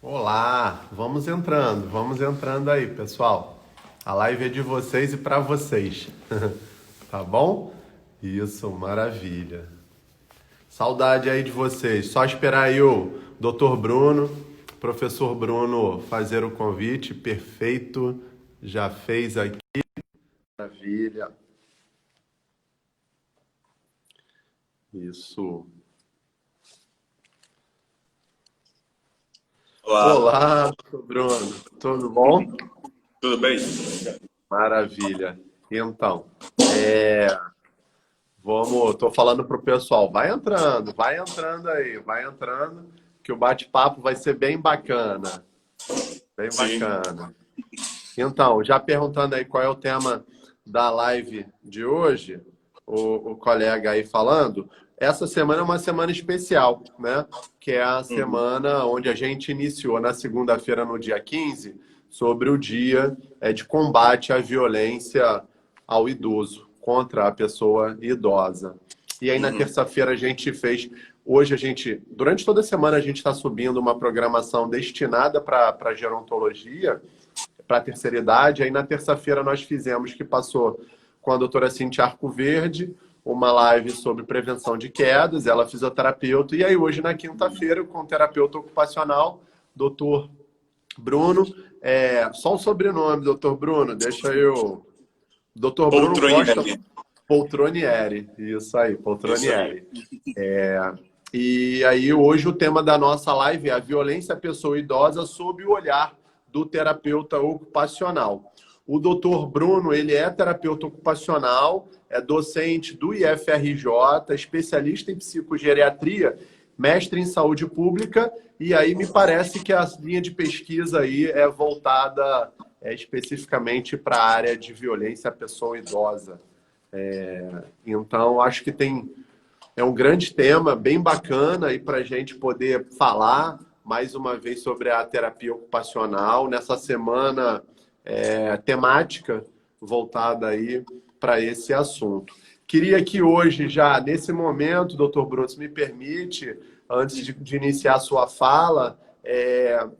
Olá, vamos entrando aí, pessoal. A live é de vocês e para vocês, tá bom? Isso, maravilha. Saudade aí de vocês. Só esperar aí o Dr. Bruno, professor Bruno, fazer o convite. Perfeito, já fez aqui. Maravilha. Isso. Olá, Olá, Dr. Bruno, tudo bom? tudo bem? Maravilha. Então, tô falando pro pessoal, vai entrando aí, vai entrando, que o bate-papo vai ser bem Sim. bacana. Então, já perguntando aí qual é o tema da live de hoje, o colega aí falando, essa semana é uma semana especial, né? Que é a Uhum. semana onde a gente iniciou na segunda-feira, no dia 15, sobre o dia de combate à violência ao idoso, contra a pessoa idosa. E aí na Uhum. terça-feira a gente fez. Hoje durante toda a semana, a gente está subindo uma programação destinada para gerontologia, para a terceira idade. Aí na terça-feira nós fizemos, que passou com a doutora Cintia Arcoverde, uma live sobre prevenção de quedas, ela é fisioterapeuta. E aí hoje, na quinta-feira, com o terapeuta ocupacional, doutor Bruno. Só o sobrenome, doutor Bruno, deixa eu. Doutor Bruno Costa Poltronieri. Poltronieri. Isso aí, Isso aí. Poltronieri. E aí, hoje, o tema da nossa live é a violência à pessoa idosa sob o olhar do terapeuta ocupacional. O doutor Bruno, ele é terapeuta ocupacional, é docente do IFRJ, especialista em psicogeriatria, mestre em saúde pública, e aí me parece que a linha de pesquisa aí é voltada especificamente para a área de violência à pessoa idosa. Então, acho que é um grande tema, bem bacana, aí para a gente poder falar mais uma vez sobre a terapia ocupacional nessa semana temática voltada aí para esse assunto. Queria que hoje, já nesse momento, doutor Bruno, se me permite, antes de iniciar a sua fala,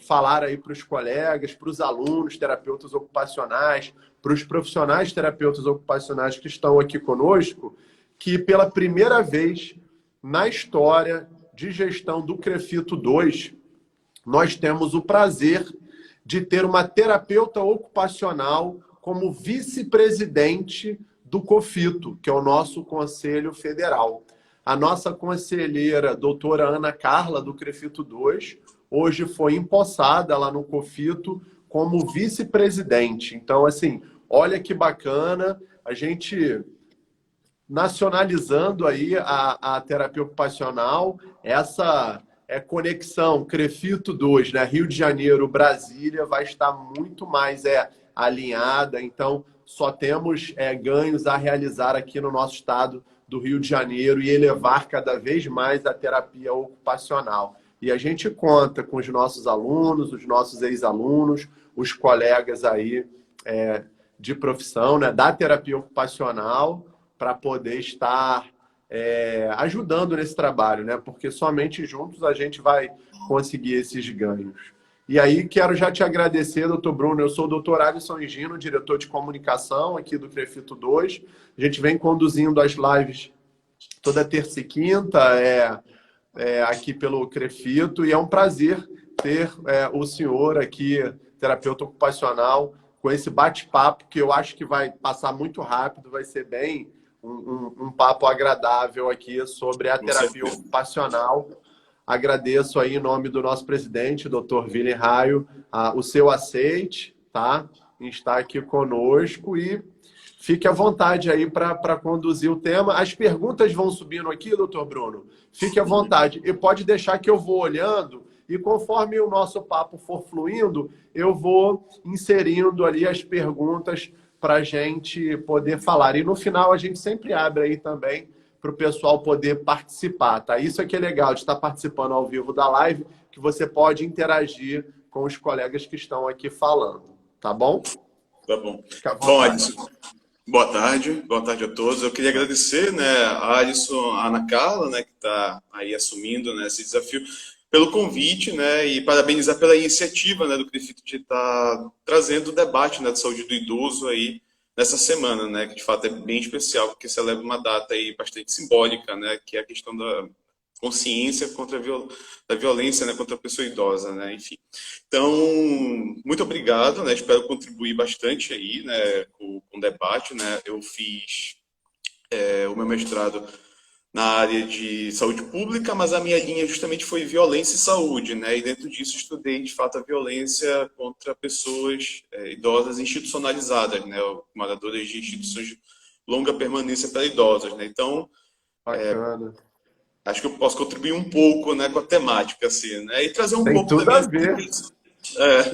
falar aí para os colegas, para os alunos, terapeutas ocupacionais, para os profissionais terapeutas ocupacionais que estão aqui conosco, que pela primeira vez na história de gestão do CREFITO 2, nós temos o prazer de ter uma terapeuta ocupacional como vice-presidente do COFITO, que é o nosso Conselho Federal. A nossa conselheira, doutora Ana Carla, do CREFITO 2, hoje foi empossada lá no COFITO como vice-presidente. Então, assim, olha que bacana, a gente nacionalizando aí a terapia ocupacional, essa conexão CREFITO 2, né? Rio de Janeiro, Brasília, vai estar muito mais alinhada, então só temos ganhos a realizar aqui no nosso estado do Rio de Janeiro e elevar cada vez mais a terapia ocupacional. E a gente conta com os nossos alunos, os nossos ex-alunos, os colegas aí de profissão, né, da terapia ocupacional, para poder estar ajudando nesse trabalho, né? Porque somente juntos a gente vai conseguir esses ganhos. E aí, quero já te agradecer, doutor Bruno. Eu sou o doutor Alisson Gino, diretor de comunicação aqui do CREFITO 2. A gente vem conduzindo as lives toda terça e quinta aqui pelo CREFITO, e é um prazer ter o senhor aqui, terapeuta ocupacional, com esse bate-papo que eu acho que vai passar muito rápido, vai ser bem um papo agradável aqui sobre a Com terapia certeza. ocupacional. Agradeço aí em nome do nosso presidente, doutor Vini Raio, o seu aceite, tá? Em estar aqui conosco, e fique à vontade aí para conduzir o tema. As perguntas vão subindo aqui, doutor Bruno. Fique à Uhum. vontade. E pode deixar que eu vou olhando, e conforme o nosso papo for fluindo, eu vou inserindo ali as perguntas para a gente poder falar. E no final a gente sempre abre aí também para o pessoal poder participar, tá? Isso é que é legal de estar participando ao vivo da live, que você pode interagir com os colegas que estão aqui falando, tá bom? Tá bom. Fica à Bom, vontade. Alisson, boa tarde a todos. Eu queria agradecer, né, a Alisson, a Ana Carla, né, que está aí assumindo, né, esse desafio. pelo convite, né, e parabenizar pela iniciativa, né, do CREFIT de estar trazendo o debate, né, de saúde do idoso aí nessa semana, né, que de fato é bem especial, porque celebra uma data aí bastante simbólica, né, que é a questão da consciência contra da violência, né, contra a pessoa idosa, né, enfim. Então, muito obrigado, né, espero contribuir bastante aí, né, com o debate, né, eu fiz o meu mestrado na área de saúde pública, mas a minha linha justamente foi violência e saúde, né? E dentro disso estudei, de fato, a violência contra pessoas idosas institucionalizadas, né? Moradoras de instituições de longa permanência para idosos, né? Então, Bacana. acho que eu posso contribuir um pouco, né, com a temática, assim, né? E trazer um Tem pouco da tudo minha a ver. experiência.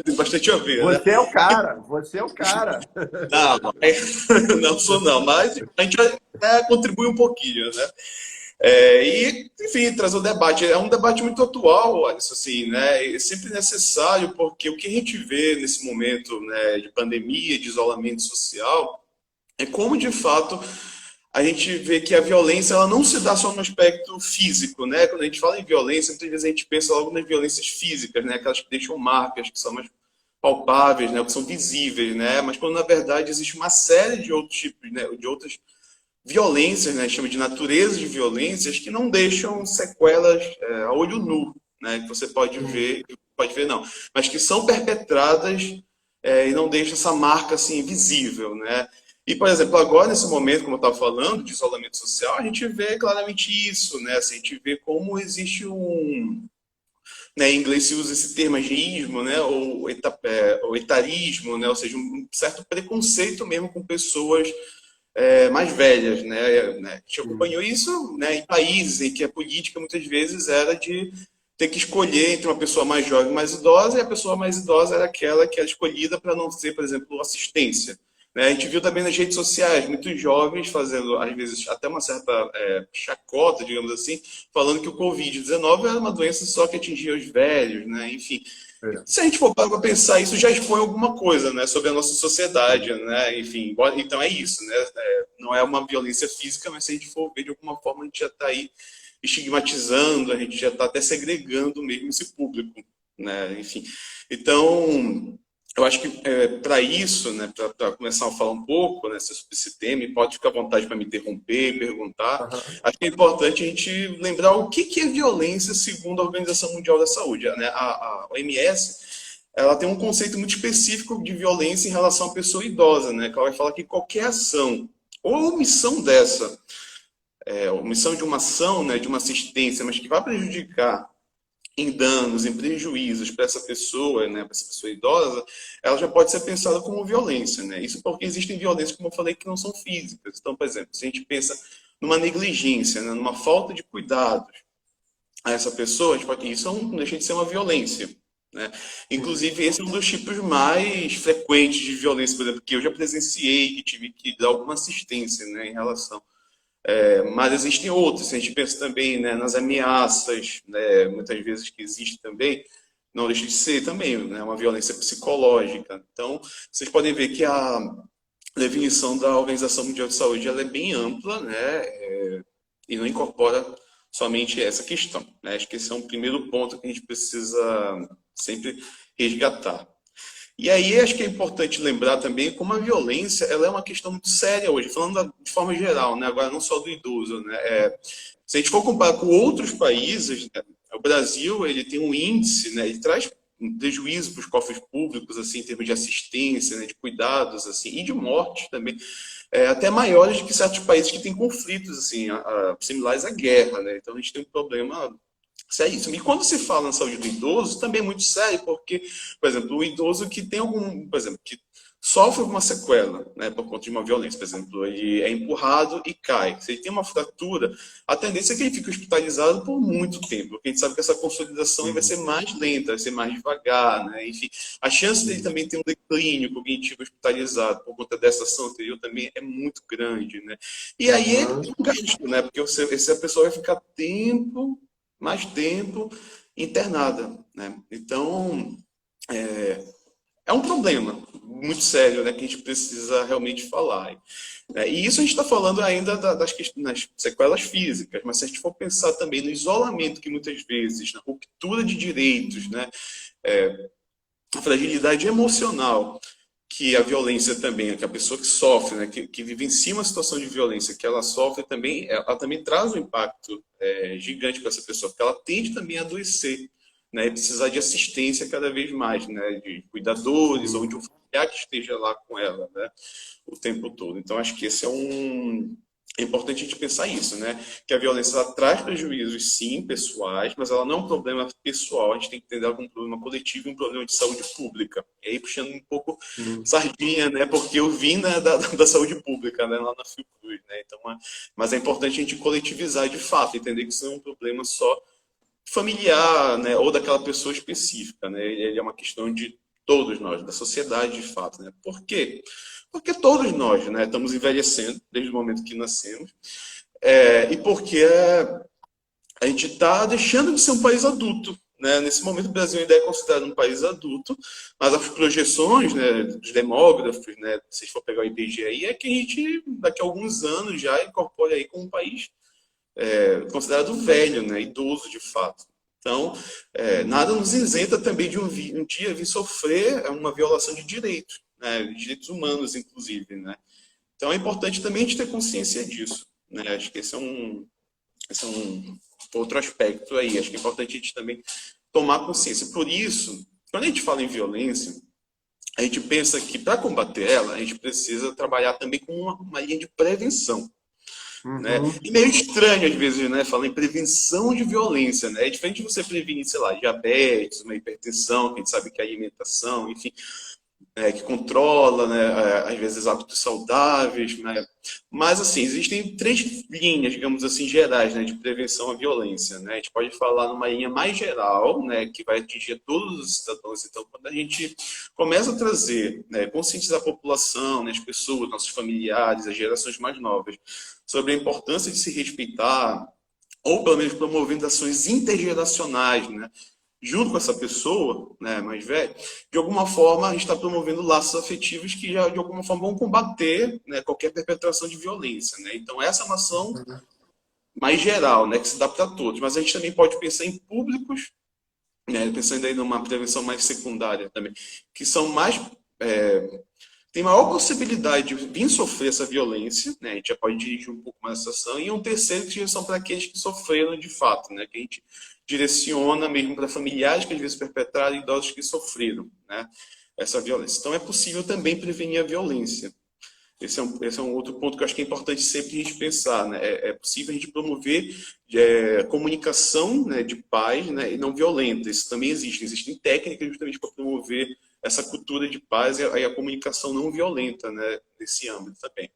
Tem bastante a ver, né? Você é o cara, você é o cara. Não, não sou não, mas a gente contribui um pouquinho, né? Enfim, trazer o debate. É um debate muito atual, Alisson, assim, né? É sempre necessário, porque o que a gente vê nesse momento, né, de pandemia, de isolamento social, é como, de fato, a gente vê que a violência ela não se dá só no aspecto físico, né? Quando a gente fala em violência, muitas vezes a gente pensa logo nas violências físicas, né? Aquelas que deixam marcas, que são mais palpáveis, né? Que são visíveis, né? Mas quando, na verdade, existe uma série de outros tipos, né? De outras violências, né, chama de natureza de violências, que não deixam sequelas a olho nu, né, que você pode ver não, mas que são perpetradas e não deixam essa marca assim visível, né? E, por exemplo, agora, nesse momento, como eu estava falando, de isolamento social, a gente vê claramente isso, né? Assim, a gente vê como existe né, em inglês se usa esse termo ageísmo, né, ou etarismo, né, ou seja, um certo preconceito mesmo com pessoas mais velhas, né? A gente acompanhou isso, né, em países em que a política muitas vezes era de ter que escolher entre uma pessoa mais jovem e mais idosa, e a pessoa mais idosa era aquela que era escolhida para não ser, por exemplo, assistência. Né? A gente viu também nas redes sociais muitos jovens fazendo, às vezes, até uma certa chacota, digamos assim, falando que o Covid-19 era uma doença só que atingia os velhos, né? Enfim, É. se a gente for para pensar, isso já expõe alguma coisa, né, sobre a nossa sociedade, né? Enfim, então é isso, né? Não é uma violência física, mas se a gente for ver de alguma forma, a gente já está aí estigmatizando, a gente já está até segregando mesmo esse público, né? Enfim, então eu acho que para isso, né, para começar a falar um pouco, né, sobre esse tema, e pode ficar à vontade para me interromper, perguntar. Uhum. Acho que é importante a gente lembrar o que é violência segundo a Organização Mundial da Saúde. Né? A OMS ela tem um conceito muito específico de violência em relação à pessoa idosa, né? Que ela vai falar que qualquer ação ou omissão dessa, omissão de uma ação, né, de uma assistência, mas que vai prejudicar em danos, em prejuízos para essa pessoa, né, para essa pessoa idosa, ela já pode ser pensada como violência, né? Isso porque existem violências, como eu falei, que não são físicas. Então, por exemplo, se a gente pensa numa negligência, né, numa falta de cuidados a essa pessoa, isso não deixa de ser uma violência, né? Inclusive, esse é um dos tipos mais frequentes de violência, por exemplo, que eu já presenciei, que tive que dar alguma assistência, né, em relação mas existem outros, se a gente pensa também, né, nas ameaças, né, muitas vezes que existe também, não deixa de ser também, né, uma violência psicológica. Então, vocês podem ver que a definição da Organização Mundial de Saúde ela é bem ampla, né, e não incorpora somente essa questão. Né? Acho que esse é um primeiro ponto que a gente precisa sempre resgatar. E aí acho que é importante lembrar também como a violência ela é uma questão muito séria hoje, falando de forma geral, né? Agora não só do idoso. Né? Se a gente for comparar com outros países, né? O Brasil ele tem um índice, né? Ele traz um prejuízo para os cofres públicos, assim, em termos de assistência, né? De cuidados assim, e de morte também, até maiores do que certos países que têm conflitos assim, similares à guerra. Né? Então a gente tem um problema seríssimo. E quando se fala na saúde do idoso, também é muito sério, porque, por exemplo, o idoso que tem algum, por exemplo, que sofre alguma sequela, né, por conta de uma violência, por exemplo, ele é empurrado e cai. Se ele tem uma fratura, a tendência é que ele fique hospitalizado por muito tempo, porque a gente sabe que essa consolidação vai ser mais lenta, vai ser mais devagar, né? Enfim, a chance dele também ter um declínio cognitivo hospitalizado por conta dessa ação anterior também é muito grande, né? E aí é um gasto, né? Porque essa pessoa vai ficar mais tempo internada, né? Então, é um problema muito sério, né, que a gente precisa realmente falar. E isso a gente está falando ainda das sequelas físicas, mas se a gente for pensar também no isolamento que muitas vezes, na ruptura de direitos, né, a fragilidade emocional que a violência também, que a pessoa que sofre, né, que vivencia uma situação de violência, que ela sofre também, ela também traz um impacto gigante para essa pessoa, porque ela tende também a adoecer, né, e precisar de assistência cada vez mais, né, de cuidadores ou de um familiar que esteja lá com ela, né, o tempo todo. Então, acho que esse é importante a gente pensar isso, né? Que a violência ela traz prejuízos, sim, pessoais, mas ela não é um problema pessoal. A gente tem que entender ela como um problema coletivo e um problema de saúde pública. E aí, puxando um pouco sardinha, né? Porque eu vim, né, da saúde pública, né, lá na Fiocruz, né? Então, mas é importante a gente coletivizar de fato, entender que isso não é um problema só familiar, né, ou daquela pessoa específica, né? Ele é uma questão de todos nós, da sociedade de fato, né? Por quê? Porque todos nós, né, estamos envelhecendo desde o momento que nascemos, e porque a gente está deixando de ser um país adulto. Né? Nesse momento, o Brasil ainda é considerado um país adulto, mas as projeções, né, dos demógrafos, né, se vocês for pegar o IBGE aí, é que a gente, daqui a alguns anos, já incorpore aí como um país considerado velho, né, idoso de fato. Então, nada nos isenta também de um dia vir sofrer uma violação de direitos, né, direitos humanos, inclusive. Né? Então, é importante também a gente ter consciência disso. Né? Acho que esse é um outro aspecto aí. Acho que é importante a gente também tomar consciência. Por isso, quando a gente fala em violência, a gente pensa que para combater ela, a gente precisa trabalhar também com uma linha de prevenção. Né? E meio estranho, às vezes, né? Falar em prevenção de violência. Né? É diferente de você prevenir, sei lá, diabetes, uma hipertensão, que a gente sabe que é alimentação, enfim, que controla, né? Às vezes, hábitos saudáveis. Né? Mas, assim, existem 3 linhas, digamos assim, gerais, né, de prevenção à violência. Né? A gente pode falar numa linha mais geral, né, que vai atingir todos os cidadãos. Então, quando a gente começa a trazer, né, conscientizar a população, né, as pessoas, nossos familiares, as gerações mais novas, sobre a importância de se respeitar, ou pelo menos promovendo ações intergeracionais, né, junto com essa pessoa, né, mais velha, de alguma forma a gente está promovendo laços afetivos que já de alguma forma vão combater, né, qualquer perpetração de violência. Né? Então essa é uma ação mais geral, né, que se dá para todos, mas a gente também pode pensar em públicos, né, pensando aí numa prevenção mais secundária também, que são mais... tem maior possibilidade de vir sofrer essa violência, né? A gente já pode dirigir um pouco mais essa ação, e um terceiro que são para aqueles que sofreram de fato, né? Que a gente direciona mesmo para familiares que às vezes perpetraram, idosos que sofreram, né, essa violência. Então é possível também prevenir a violência. Esse é um outro ponto que eu acho que é importante sempre a gente pensar. Né? É possível a gente promover comunicação, né, de paz, né, e não violenta. Isso também existe. Existem técnicas justamente para promover essa cultura de paz e a comunicação não violenta, né, nesse âmbito também.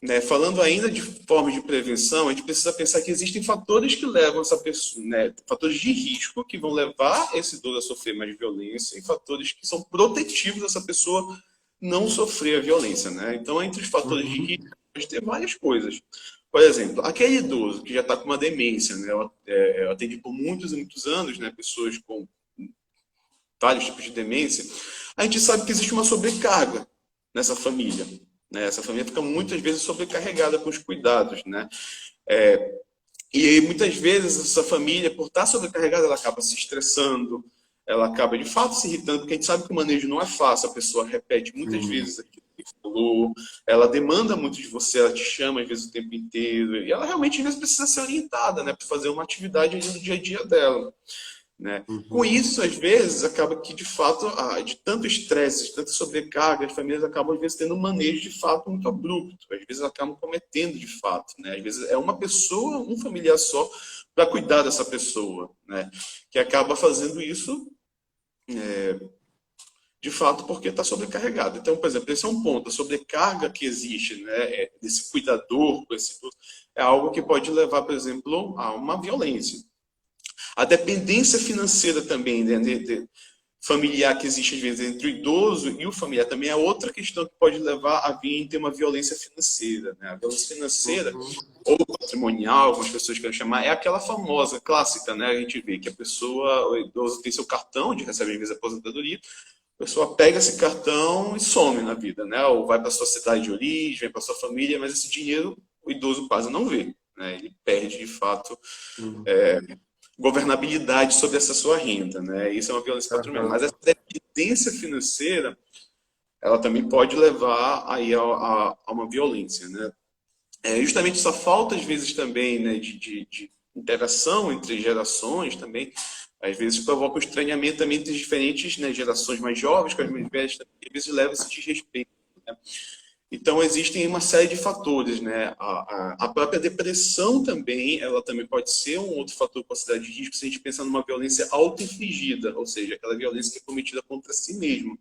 Né, falando ainda de formas de prevenção, a gente precisa pensar que existem fatores que levam essa pessoa, né, fatores de risco que vão levar esse idoso a sofrer mais violência e fatores que são protetivos dessa pessoa não sofrer a violência. Né? Então, entre os fatores de risco, pode ter várias coisas. Por exemplo, aquele idoso que já está com uma demência, né, eu atendi por muitos e muitos anos, né, pessoas com vários tipos de demência, a gente sabe que existe uma sobrecarga nessa família. Né? Essa família fica muitas vezes sobrecarregada com os cuidados. Né? E muitas vezes essa família, por estar sobrecarregada, ela acaba se estressando, ela acaba de fato se irritando, porque a gente sabe que o manejo não é fácil, a pessoa repete muitas vezes aquilo que falou, ela demanda muito de você, ela te chama às vezes o tempo inteiro, e ela realmente às vezes precisa ser orientada, né, para fazer uma atividade ali no dia a dia dela. Né? Com isso, às vezes, acaba que, de fato, de tanto estresse, de tanta sobrecarga, as famílias acabam, às vezes, tendo um manejo, de fato, muito abrupto. Às vezes, acabam cometendo, de fato. Né? Às vezes, é uma pessoa, um familiar só, para cuidar dessa pessoa, né? Que acaba fazendo isso, de fato, porque está sobrecarregado. Então, por exemplo, esse é um ponto. A sobrecarga que existe, né, desse cuidador, é algo que pode levar, por exemplo, a uma violência. A dependência financeira também, né, familiar que existe às vezes entre o idoso e o familiar também é outra questão que pode levar a vir ter uma violência financeira, né? A violência financeira Uhum. ou patrimonial, algumas pessoas querem chamar, é aquela famosa, clássica, né? A gente vê que a pessoa, o idoso tem seu cartão, onde recebe às vezes a aposentadoria, a pessoa pega esse cartão e some na vida, né? Ou vai para sua cidade de origem, vai para sua família, mas esse dinheiro o idoso quase não vê, né? Ele perde de fato Uhum. governabilidade sobre essa sua renda, né? Isso é uma violência patrimonial. Mas Aham. essa dependência financeira, ela também pode levar aí a uma violência, né? Justamente essa falta, às vezes, também, né, de interação entre gerações também, às vezes provoca um estranhamento também entre diferentes, né, gerações mais jovens com as mais velhas, também, às vezes leva esse desrespeito, né? Então, existem uma série de fatores, né? A própria depressão também, ela também pode ser um outro fator considerado de risco se a gente pensar numa violência auto-infligida, ou seja, aquela violência que é cometida contra si mesmo,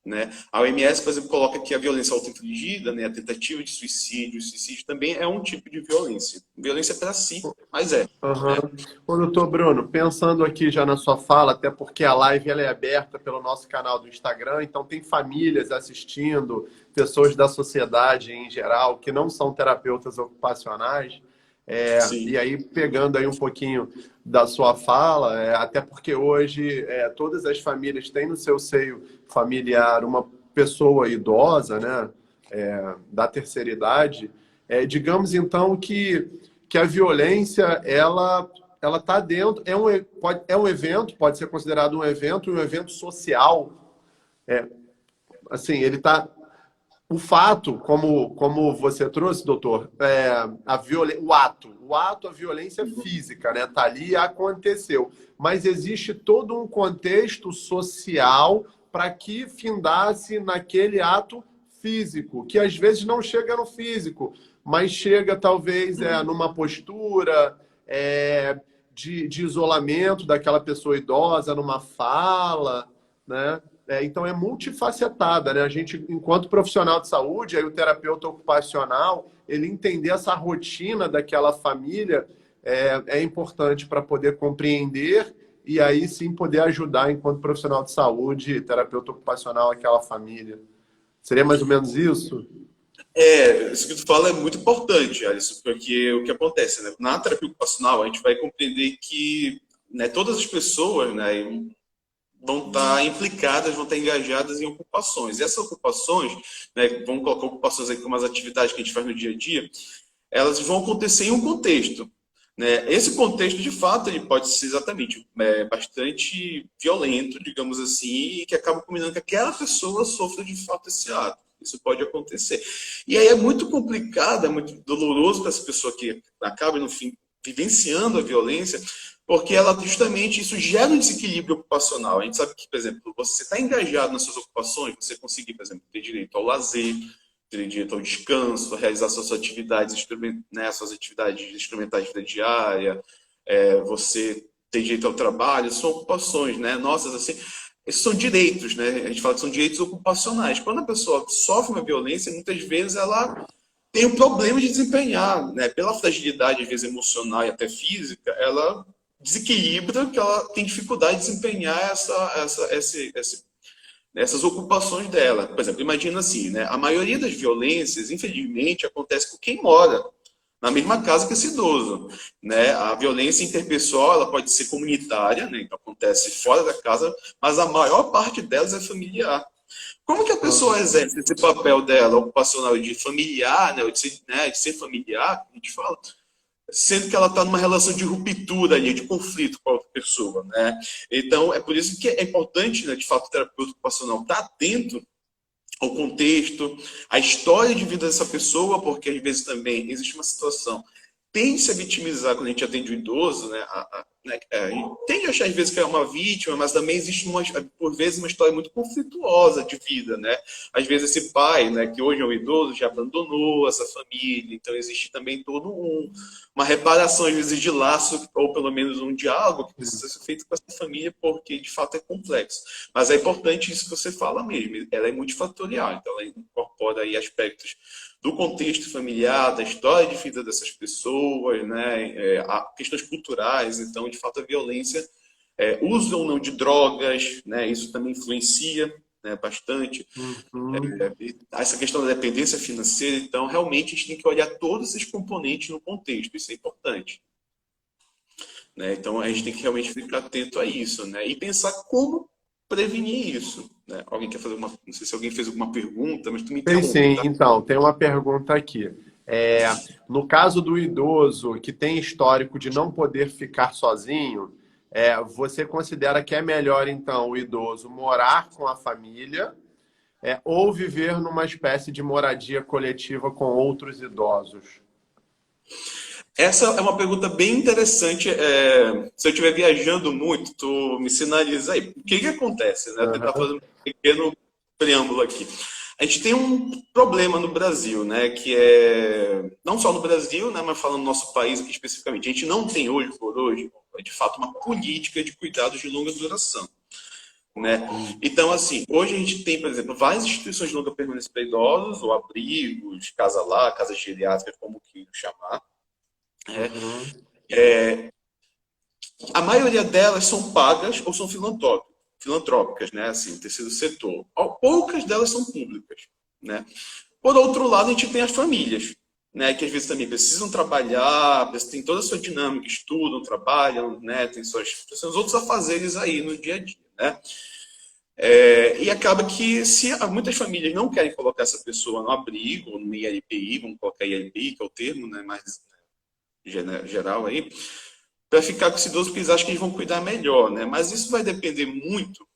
né? A OMS, por exemplo, coloca que a violência auto-infligida, né, a tentativa de suicídio, o suicídio também é um tipo de violência. Violência para si, mas é, Aham. né? Ô, doutor Bruno, pensando aqui já na sua fala, até porque a live ela é aberta pelo nosso canal do Instagram, então tem famílias assistindo, pessoas da sociedade em geral, que não são terapeutas ocupacionais. E Sim. aí, pegando aí um pouquinho da sua fala, até porque hoje todas as famílias têm no seu seio familiar uma pessoa idosa, né, da terceira idade. Digamos então que a violência ela está dentro, é um evento, pode ser considerado um evento social. Assim, ele está o fato, como você trouxe, doutor, a violência física, né? Tá ali e aconteceu. Mas existe todo um contexto social para que findasse naquele ato físico, que às vezes não chega no físico, mas chega talvez numa postura de isolamento daquela pessoa idosa, numa fala, né? Então é multifacetada, né? A gente, enquanto profissional de saúde, aí o terapeuta ocupacional, ele entender essa rotina daquela família é importante para poder compreender e aí sim poder ajudar, enquanto profissional de saúde, terapeuta ocupacional, aquela família. Seria mais ou menos isso? Isso que tu fala é muito importante, Alisson, porque o que acontece, né? Na terapia ocupacional, a gente vai compreender que, né, todas as pessoas, né, vão estar implicadas, vão estar engajadas em ocupações. E essas ocupações, né, vamos colocar ocupações aí como as atividades que a gente faz no dia a dia, elas vão acontecer em um contexto, né? Esse contexto, de fato, ele pode ser exatamente bastante violento, digamos assim, e que acaba combinando que aquela pessoa sofra de fato esse ato. Isso pode acontecer. E aí é muito complicado, é muito doloroso para essa pessoa que acaba, no fim, vivenciando a violência, porque ela justamente isso gera um desequilíbrio ocupacional. A gente sabe que, por exemplo, você está engajado nas suas ocupações, você conseguir, por exemplo, ter direito ao lazer, ter direito ao descanso, realizar suas atividades, né, suas atividades instrumentais de vida diária, você ter direito ao trabalho, são ocupações, né? Nossas, assim, esses são direitos, né? A gente fala que são direitos ocupacionais. Quando a pessoa sofre uma violência, muitas vezes ela tem um problema de desempenhar, né? Pela fragilidade, às vezes emocional e até física, ela desequilibra, que ela tem dificuldade de desempenhar essas ocupações dela. Por exemplo, imagina assim, né? A maioria das violências, infelizmente, acontece com quem mora na mesma casa que esse idoso, né? A violência interpessoal, ela pode ser comunitária, né? Então acontece fora da casa, mas a maior parte delas é familiar. Como que a pessoa exerce esse papel dela, ocupacional, de familiar, de ser familiar, a gente fala, sendo que ela está numa relação de ruptura ali, de conflito com a outra pessoa, né? Então, é por isso que é importante, né, de fato, o terapeuta ocupacional estar atento ao contexto, à história de vida dessa pessoa, porque às vezes também existe uma situação, tende-se a vitimizar quando a gente atende o idoso, né? A gente tende a achar às vezes que é uma vítima, mas também existe por vezes uma história muito conflituosa de vida, né? Às vezes esse pai, né, que hoje é um idoso, já abandonou essa família, então existe também todo uma reparação às vezes de laço ou pelo menos um diálogo que precisa ser feito com essa família, porque de fato é complexo. Mas é importante isso que você fala mesmo, ela é multifatorial, então ela incorpora aí aspectos do contexto familiar, da história de vida dessas pessoas, né, questões culturais. Então, de fato, a violência uso ou não de drogas, né? Isso também influencia, né, bastante. Uhum. Essa questão da dependência financeira, então, realmente a gente tem que olhar todos esses componentes no contexto, isso é importante. Né? Então, a gente tem que realmente ficar atento a isso, né? E pensar como prevenir isso. Né? Alguém quer fazer uma... Não sei se alguém fez alguma pergunta, mas tu me Tem interrompe, sim, tá? então, tem uma pergunta aqui. No caso do idoso que tem histórico de não poder ficar sozinho, você considera que é melhor, então, o idoso morar com a família, ou viver numa espécie de moradia coletiva com outros idosos? Essa é uma pergunta bem interessante. Se eu estiver viajando muito, tu me sinaliza aí. O que que acontece, né? Vou tentar Aham. fazer um pequeno preâmbulo aqui. A gente tem um problema no Brasil, né? Que é não só no Brasil, né? Mas falando no nosso país aqui especificamente, a gente não tem hoje por hoje, de fato, uma política de cuidados de longa duração, né? Hum. Então, assim, hoje a gente tem, por exemplo, várias instituições de longa permanência para idosos, ou abrigos, casa lá, casas geriátricas, como queiram chamar. Né? Uhum. A maioria delas são pagas ou são filantrópicas, né? Assim, terceiro setor. Poucas delas são públicas, né? Por outro lado, a gente tem as famílias, né? Que às vezes também precisam trabalhar, tem toda a sua dinâmica, estudam, trabalham, né? Tem seus outros afazeres aí no dia a dia, né? E acaba que se muitas famílias não querem colocar essa pessoa no abrigo, no ILPI, vamos colocar ILPI, que é o termo, né? Mais geral aí, para ficar com esse idoso, porque eles acham que eles vão cuidar melhor, né? Mas isso vai depender muito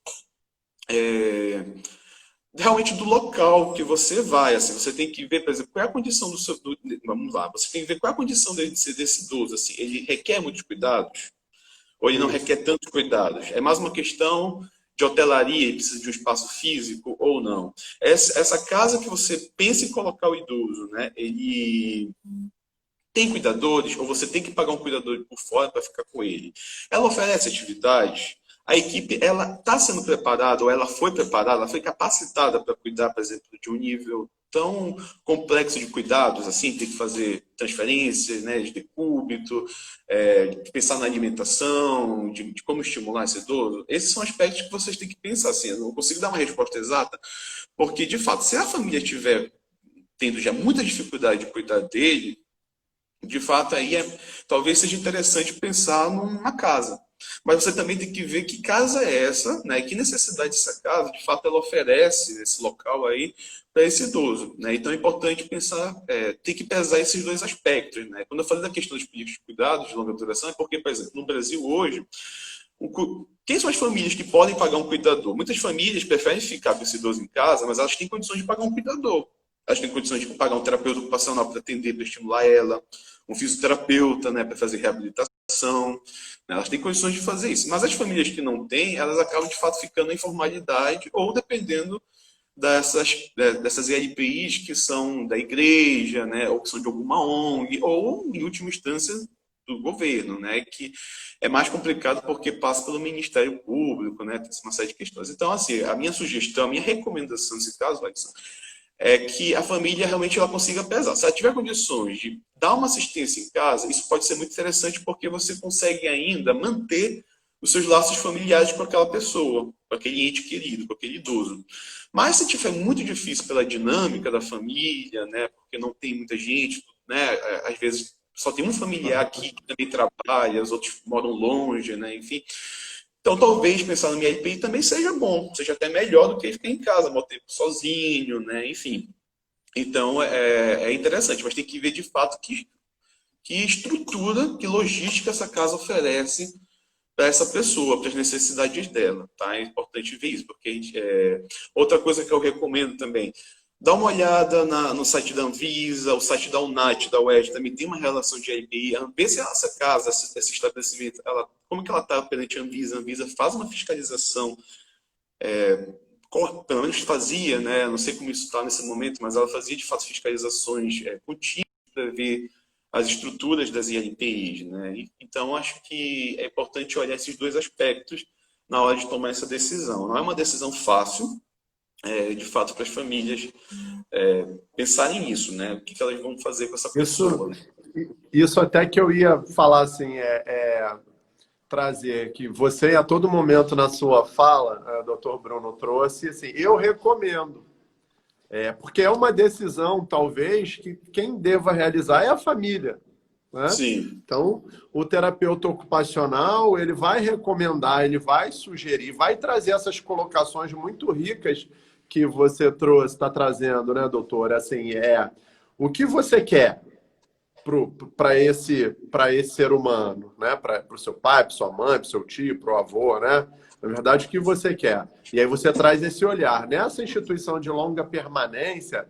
realmente do local que você vai. Assim, você tem que ver, por exemplo, qual é a condição do seu. Vamos lá, você tem que ver qual é a condição dele de ser desse idoso. Assim, ele requer muitos cuidados ou ele não requer Isso. tantos cuidados? É mais uma questão de hotelaria, ele precisa de um espaço físico ou não? Essa casa que você pensa em colocar o idoso, né? Ele tem cuidadores, ou você tem que pagar um cuidador por fora para ficar com ele. Ela oferece atividades, a equipe ela está sendo preparada, ou ela foi capacitada para cuidar, por exemplo, de um nível tão complexo de cuidados, assim, tem que fazer transferências, né, de decúbito, de pensar na alimentação, de como estimular esse idoso. Esses são aspectos que vocês têm que pensar, assim, eu não consigo dar uma resposta exata, porque, de fato, se a família estiver tendo já muita dificuldade de cuidar dele, de fato, aí talvez seja interessante pensar numa casa. Mas você também tem que ver que casa é essa, né? Que necessidade dessa casa, de fato, ela oferece esse local aí para esse idoso, né? Então é importante pensar, tem que pesar esses dois aspectos, né? Quando eu falei da questão dos políticos de cuidados de longa duração, é porque, por exemplo, no Brasil hoje, quem são as famílias que podem pagar um cuidador? Muitas famílias preferem ficar com esse idoso em casa, mas elas têm condições de pagar um cuidador. Elas têm condições de pagar um terapeuta ocupacional para atender, para estimular ela, um fisioterapeuta, né, para fazer reabilitação. Né, elas têm condições de fazer isso. Mas as famílias que não têm, elas acabam de fato ficando em informalidade ou dependendo dessas ELPIs que são da igreja, né, ou que são de alguma ONG, ou, em última instância, do governo, né, que é mais complicado porque passa pelo Ministério Público, né, tem uma série de questões. Então, assim, a minha sugestão, a minha recomendação nesse caso, Larissa, é que a família realmente ela consiga pesar. Se ela tiver condições de dar uma assistência em casa, isso pode ser muito interessante porque você consegue ainda manter os seus laços familiares com aquela pessoa, com aquele ente querido, com aquele idoso. Mas se tiver muito difícil pela dinâmica da família, né, porque não tem muita gente, né, às vezes só tem um familiar aqui que também trabalha, os outros moram longe, né, enfim. Então, talvez pensar no MLPI também seja bom, seja até melhor do que ficar em casa, muito tempo sozinho, né? Enfim. Então, é interessante, mas tem que ver de fato que estrutura, que logística essa casa oferece para essa pessoa, para as necessidades dela, tá? É importante ver isso, porque outra coisa que eu recomendo também, dá uma olhada no site da Anvisa, o site da UNAT, da UERJ, também tem uma relação de LPI, vê se essa casa, esse estabelecimento, como que ela está perante a Anvisa. A Anvisa faz uma fiscalização, pelo menos fazia, né? Não sei como isso está nesse momento, mas ela fazia de fato fiscalizações contínuas para ver as estruturas das ILPIs, né? Então, acho que é importante olhar esses dois aspectos na hora de tomar essa decisão. Não é uma decisão fácil, de fato, para as famílias pensarem nisso, né? O que elas vão fazer com essa Isso, pessoa. isso até que eu ia falar assim, trazer que você, a todo momento na sua fala, doutor Bruno trouxe, assim, eu recomendo. Porque é uma decisão, talvez, que quem deva realizar é a família, né? Sim. Então, o terapeuta ocupacional, ele vai recomendar, ele vai sugerir, vai trazer essas colocações muito ricas que você trouxe, está trazendo, né, doutor? Assim, o que você quer para esse ser humano, né? Para o seu pai, para sua mãe, para o seu tio, para o avô, né? Na verdade, o que você quer? E aí você traz esse olhar. Nessa instituição de longa permanência,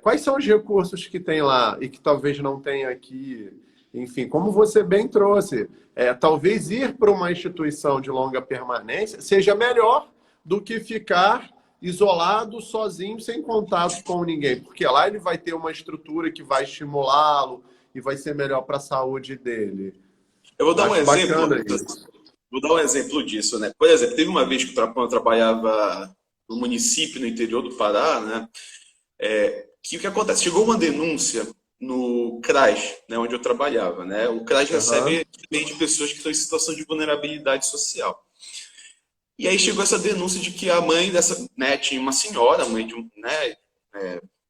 quais são os recursos que tem lá e que talvez não tenha aqui? Enfim, como você bem trouxe, talvez ir para uma instituição de longa permanência seja melhor do que ficar isolado, sozinho, sem contato com ninguém. Porque lá ele vai ter uma estrutura que vai estimulá-lo e vai ser melhor para a saúde dele. Eu vou dar um exemplo. Isso. Vou dar um exemplo disso, né? Por exemplo, teve uma vez que eu trabalhava no município no interior do Pará, né? Que o que acontece? Chegou uma denúncia no CRAS, né, onde eu trabalhava, né? O CRAS recebe de pessoas que estão em situação de vulnerabilidade social. E aí chegou essa denúncia de que a mãe dessa, né, tinha uma senhora, mãe de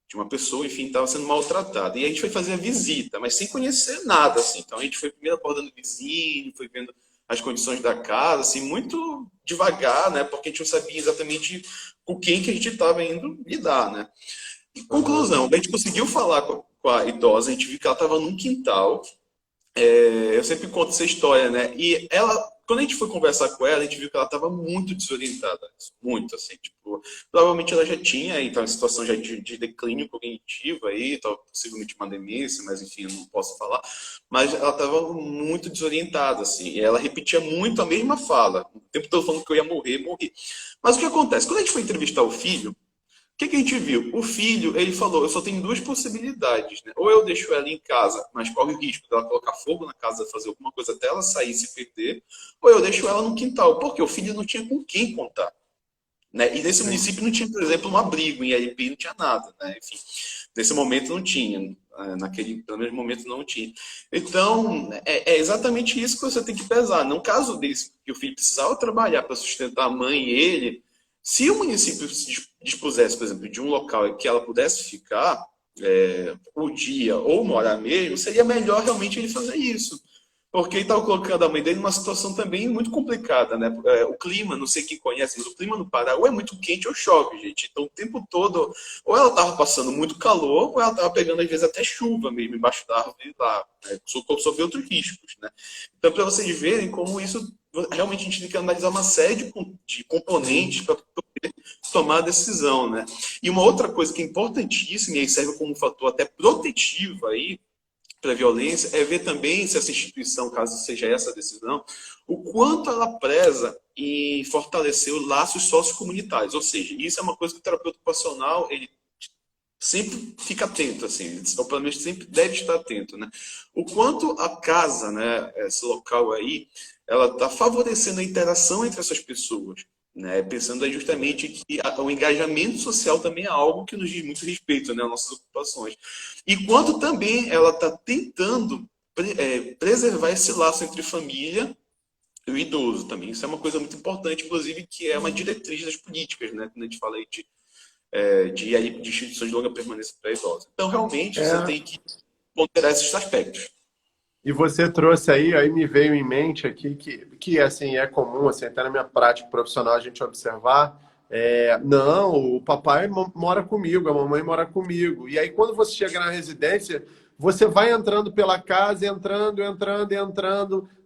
de uma pessoa, enfim, estava sendo maltratada. E a gente foi fazer a visita, mas sem conhecer nada, assim. Então a gente foi primeiro abordando o vizinho, foi vendo as condições da casa, assim, muito devagar, né? Porque a gente não sabia exatamente com quem que a gente estava indo lidar, né? E, conclusão, a gente conseguiu falar com a idosa, a gente viu que ela estava num quintal. Eu sempre conto essa história, né? E ela, quando a gente foi conversar com ela, a gente viu que ela estava muito desorientada, muito, assim, tipo, provavelmente ela já tinha, então, uma situação já de declínio cognitivo aí, possivelmente uma demência, mas enfim, eu não posso falar, mas ela estava muito desorientada, assim, e ela repetia muito a mesma fala, o tempo todo falando que eu ia morrer. Mas o que acontece? Quando a gente foi entrevistar o filho, o que a gente viu? O filho, ele falou, eu só tenho duas possibilidades, né? Ou eu deixo ela em casa, mas corre o risco dela colocar fogo na casa, fazer alguma coisa até ela sair e se perder, ou eu deixo ela no quintal, porque o filho não tinha com quem contar, né? E nesse município não tinha, por exemplo, um abrigo, em LP não tinha nada, né? Enfim, nesse momento não tinha, pelo mesmo momento não tinha. Então, é exatamente isso que você tem que pesar. No caso desse, que o filho precisava trabalhar para sustentar a mãe e ele, se o município se dispusesse, por exemplo, de um local que ela pudesse ficar o dia ou morar mesmo, seria melhor realmente ele fazer isso. Porque ele estava colocando a mãe dele numa situação também muito complicada, né? O clima, não sei quem conhece, mas o clima no Pará ou é muito quente ou chove, gente. Então o tempo todo, ou ela estava passando muito calor, ou ela estava pegando às vezes até chuva mesmo embaixo da árvore lá, né? Sob outros riscos, né? Então para vocês verem como isso, realmente a gente tem que analisar uma série de componentes para poder tomar a decisão, né? E uma outra coisa que é importantíssima, e aí serve como um fator até protetivo aí, para a violência, é ver também se essa instituição, caso seja essa a decisão, o quanto ela preza em fortalecer os laços sociocomunitários. Ou seja, isso é uma coisa que o terapeuta ocupacional, ele sempre fica atento, assim, ou pelo menos sempre deve estar atento, né? O quanto a casa, né, esse local aí, ela está favorecendo a interação entre essas pessoas, né? Pensando aí justamente que o engajamento social também é algo que nos diz muito respeito, né, às nossas ocupações. E quanto também ela está tentando preservar esse laço entre família e o idoso também. Isso é uma coisa muito importante, inclusive, que é uma diretriz das políticas, né? Quando a gente fala aí de instituições de longa permanência para idosos. Então, realmente, você tem que ponderar esses aspectos. E você trouxe aí me veio em mente aqui que assim, é comum, assim, até na minha prática profissional, a gente observar, não, o papai mora comigo, a mamãe mora comigo. E aí, quando você chega na residência, você vai entrando pela casa, entrando,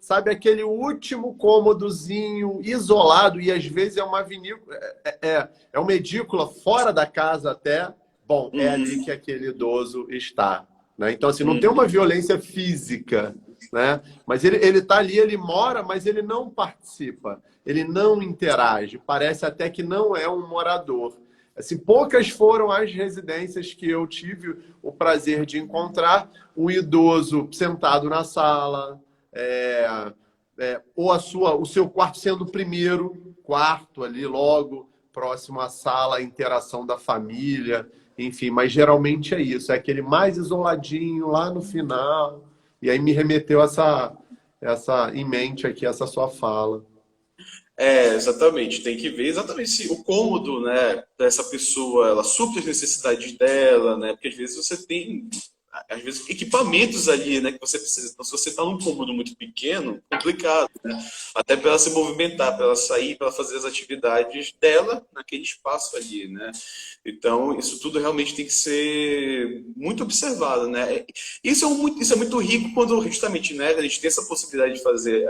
sabe, aquele último cômodozinho isolado, e às vezes é uma vinícola, é uma edícula fora da casa até, bom, é ali que aquele idoso está. Né? Então, assim, não tem uma violência física, né? Mas ele tá ali, ele mora, mas ele não participa, ele não interage, parece até que não é um morador. Assim, poucas foram as residências que eu tive o prazer de encontrar um idoso sentado na sala, ou o seu quarto sendo o primeiro quarto ali, logo próximo à sala, a interação da família. Enfim, mas geralmente é isso, é aquele mais isoladinho lá no final. E aí me remeteu em mente aqui essa sua fala. Exatamente. Tem que ver exatamente se o cômodo, né, dessa pessoa, ela supre as necessidades dela, né? Porque às vezes você tem, às vezes, equipamentos ali, né, que você precisa. Então, se você está num cômodo muito pequeno, complicado, né? Até para ela se movimentar, para ela sair, para ela fazer as atividades dela naquele espaço ali, né? Então, isso tudo realmente tem que ser muito observado, né? Isso é muito rico quando justamente, né, a gente tem essa possibilidade de fazer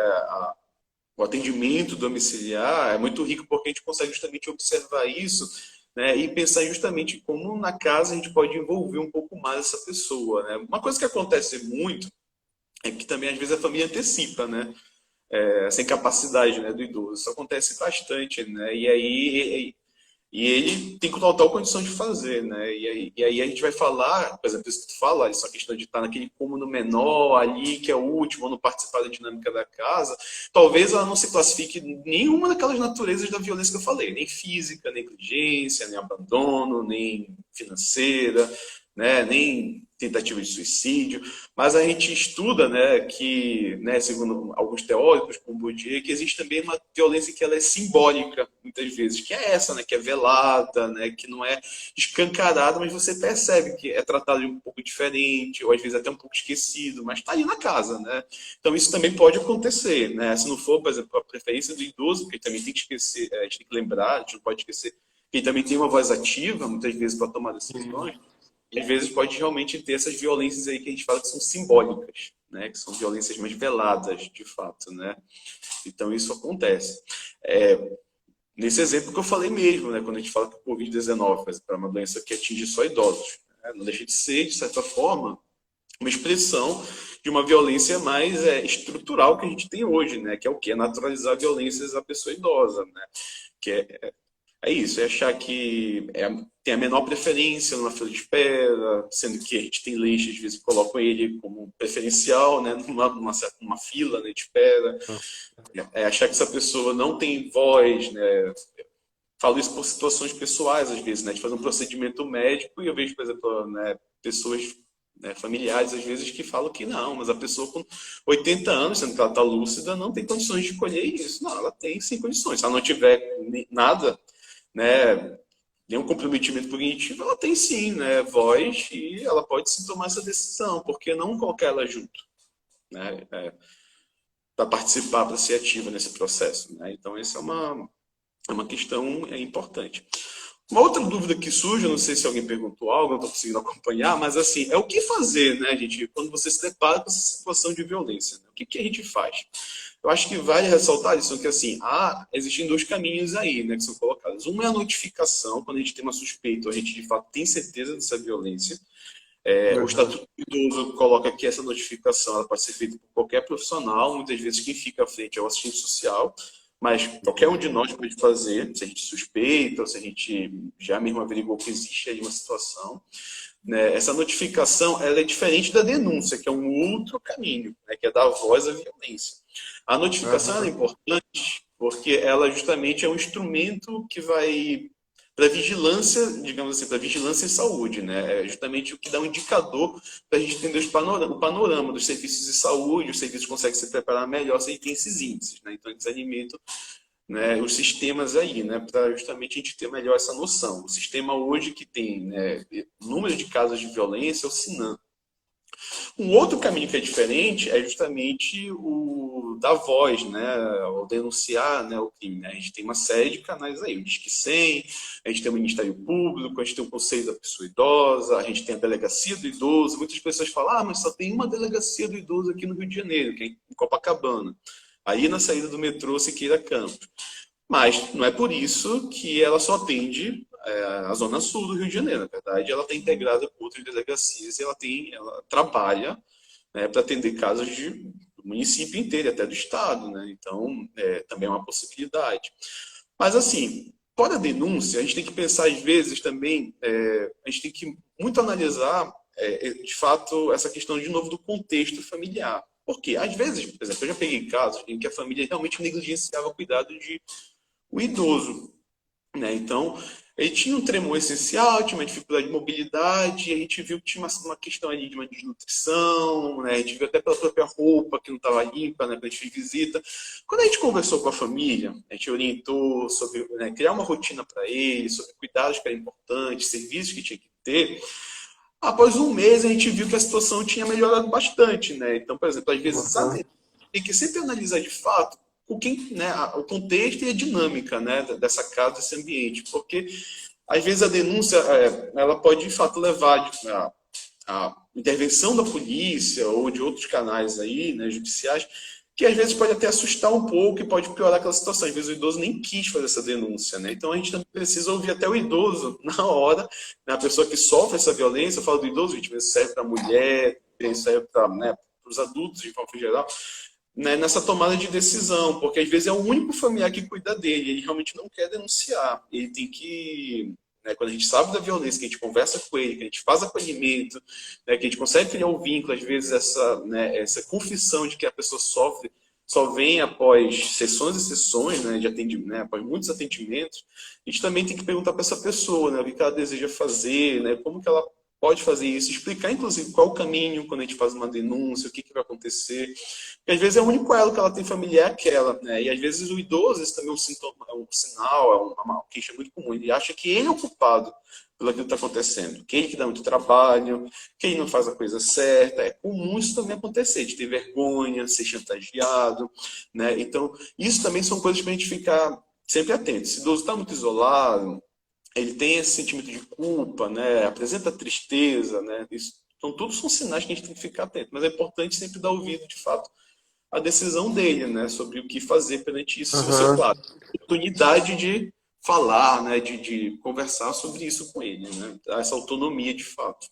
o atendimento domiciliar é muito rico porque a gente consegue justamente observar isso, né, e pensar justamente como na casa a gente pode envolver um pouco mais essa pessoa, né? Uma coisa que acontece muito é que também às vezes a família antecipa, né, essa incapacidade, né, do idoso. Isso acontece bastante, né? E ele tem total condição de fazer, né? E aí a gente vai falar, por exemplo, isso que tu fala, essa questão de estar naquele cômodo menor ali, que é o último, não participar da dinâmica da casa, talvez ela não se classifique nenhuma daquelas naturezas da violência que eu falei, nem física, nem negligência, nem abandono, nem financeira, né? Nem tentativa de suicídio, mas a gente estuda, né, que, né, segundo alguns teóricos, como Bourdieu, que existe também uma violência que ela é simbólica, muitas vezes, que é essa, né, que é velada, né, que não é escancarada, mas você percebe que é tratado de um pouco diferente, ou às vezes até um pouco esquecido, mas está ali na casa, né? Então isso também pode acontecer, né? Se não for, por exemplo, a preferência do idoso, porque também tem que esquecer, a gente tem que lembrar, a gente não pode esquecer que ele também tem uma voz ativa, muitas vezes, para tomar decisões, e às vezes pode realmente ter essas violências aí que a gente fala que são simbólicas, né? Que são violências mais veladas, de fato, né? Então isso acontece. Nesse exemplo que eu falei mesmo, né? Quando a gente fala que o Covid-19 é uma doença que atinge só idosos, né? Não deixa de ser, de certa forma, uma expressão de uma violência mais estrutural que a gente tem hoje, né? Que é o quê? É naturalizar violências à pessoa idosa, né? Que é isso, é achar que tem a menor preferência numa fila de espera, sendo que a gente tem leis, às vezes, que colocam ele como preferencial, né, numa fila, né, de espera. É achar que essa pessoa não tem voz, né? Falo isso por situações pessoais, às vezes, né, de fazer um procedimento médico e eu vejo, por exemplo, né, pessoas, né, familiares, às vezes, que falam que não, mas a pessoa com 80 anos, sendo que ela está lúcida, não tem condições de escolher isso. Não, ela tem sim condições. Se ela não tiver nada, né, nenhum comprometimento cognitivo, ela tem sim, né, voz e ela pode sim tomar essa decisão, porque não colocar ela junto, né, para participar, para ser ativa nesse processo, né? Então, essa é uma questão importante. Uma outra dúvida que surge, eu não sei se alguém perguntou algo, não estou conseguindo acompanhar, mas assim, é o que fazer, né, gente, quando você se depara com essa situação de violência, né? O que a gente faz? Eu acho que vale ressaltar isso, que assim, existem dois caminhos aí, né, que são colocados. Um é a notificação, quando a gente tem uma suspeita, a gente de fato tem certeza dessa violência. O Estatuto do Idoso coloca que essa notificação ela pode ser feita por qualquer profissional, muitas vezes quem fica à frente é o assistente social, mas qualquer um de nós pode fazer, se a gente suspeita, ou se a gente já mesmo averiguou que existe aí uma situação. Né? Essa notificação ela é diferente da denúncia, que é um outro caminho, né? Que é dar voz à violência. A notificação é importante porque ela justamente é um instrumento que vai para vigilância, digamos assim, para vigilância em saúde, né? É justamente o que dá um indicador para a gente entender o panorama dos serviços de saúde, os serviços conseguem se preparar melhor se tem esses índices, né? Então eles alimentam, né, os sistemas aí, né, para justamente a gente ter melhor essa noção. O sistema hoje que tem, né, número de casos de violência é o SINAM. Um outro caminho que é diferente é justamente o da voz, né, o denunciar, né, o crime. Né? A gente tem uma série de canais aí, o Disque 100, a gente tem o Ministério Público, a gente tem o Conselho da Pessoa Idosa, a gente tem a Delegacia do Idoso. Muitas pessoas falam, mas só tem uma Delegacia do Idoso aqui no Rio de Janeiro, que é em Copacabana. Aí na saída do metrô Siqueira Campos. Mas não é por isso que ela só atende a Zona Sul do Rio de Janeiro. Na verdade, ela está integrada com outras delegacias e ela trabalha, né, para atender casos do município inteiro, até do estado. Né? Então, também é uma possibilidade. Mas, assim, fora a denúncia, a gente tem que pensar, às vezes, também, a gente tem que muito analisar, de fato, essa questão, de novo, do contexto familiar. Porque, às vezes, por exemplo, eu já peguei casos em que a família realmente negligenciava o cuidado de o idoso, né? Então, Ele tinha um tremor essencial, tinha uma dificuldade de mobilidade, e a gente viu que tinha uma questão ali de uma desnutrição, né? A gente viu até pela própria roupa que não estava limpa, né? Quando a gente fez visita. Quando a gente conversou com a família, a gente orientou sobre, né, criar uma rotina para ele, sobre cuidados que eram importantes, serviços que tinha que ter. Após um mês, a gente viu que a situação tinha melhorado bastante, né? Então, por exemplo, às vezes Uhum. tem que sempre analisar de fato o, que, né, o contexto e a dinâmica, né, dessa casa, desse ambiente, porque às vezes a denúncia ela pode de fato levar a intervenção da polícia ou de outros canais aí, né, judiciais, que às vezes pode até assustar um pouco e pode piorar aquela situação. Às vezes o idoso nem quis fazer essa denúncia, né? Então a gente também precisa ouvir até o idoso na hora, né? A pessoa que sofre essa violência, eu falo do idoso, gente, isso serve para a mulher, isso serve para, né, os adultos de forma geral, né, nessa tomada de decisão, porque às vezes é o único familiar que cuida dele, ele realmente não quer denunciar, ele tem que, né, quando a gente sabe da violência, que a gente conversa com ele, que a gente faz acolhimento, né, que a gente consegue criar um vínculo, às vezes essa, né, essa confissão de que a pessoa sofre só vem após sessões e sessões, né, de atendimento, né, após muitos atendimentos, a gente também tem que perguntar para essa pessoa, né, o que ela deseja fazer, né, como que ela pode fazer isso, explicar inclusive qual o caminho quando a gente faz uma denúncia, o que, que vai acontecer, porque às vezes é o único elo que ela tem familiar é aquela, né? E às vezes o idoso, esse também é um sintoma, é um sinal, é uma queixa muito comum. Ele acha que ele é o culpado pelo que está acontecendo, que ele que dá muito trabalho, que ele não faz a coisa certa. É comum isso também acontecer, de ter vergonha, ser chantageado, né? Então, isso também são coisas para a gente ficar sempre atento. Se o idoso está muito isolado, ele tem esse sentimento de culpa, né? Apresenta tristeza, né? Isso, então, tudo são sinais que a gente tem que ficar atento. Mas é importante sempre dar ouvido, de fato, a decisão dele, né, sobre o que fazer perante isso, se você, Uhum. claro, tem oportunidade de falar, né, de conversar sobre isso com ele, né, essa autonomia de fato.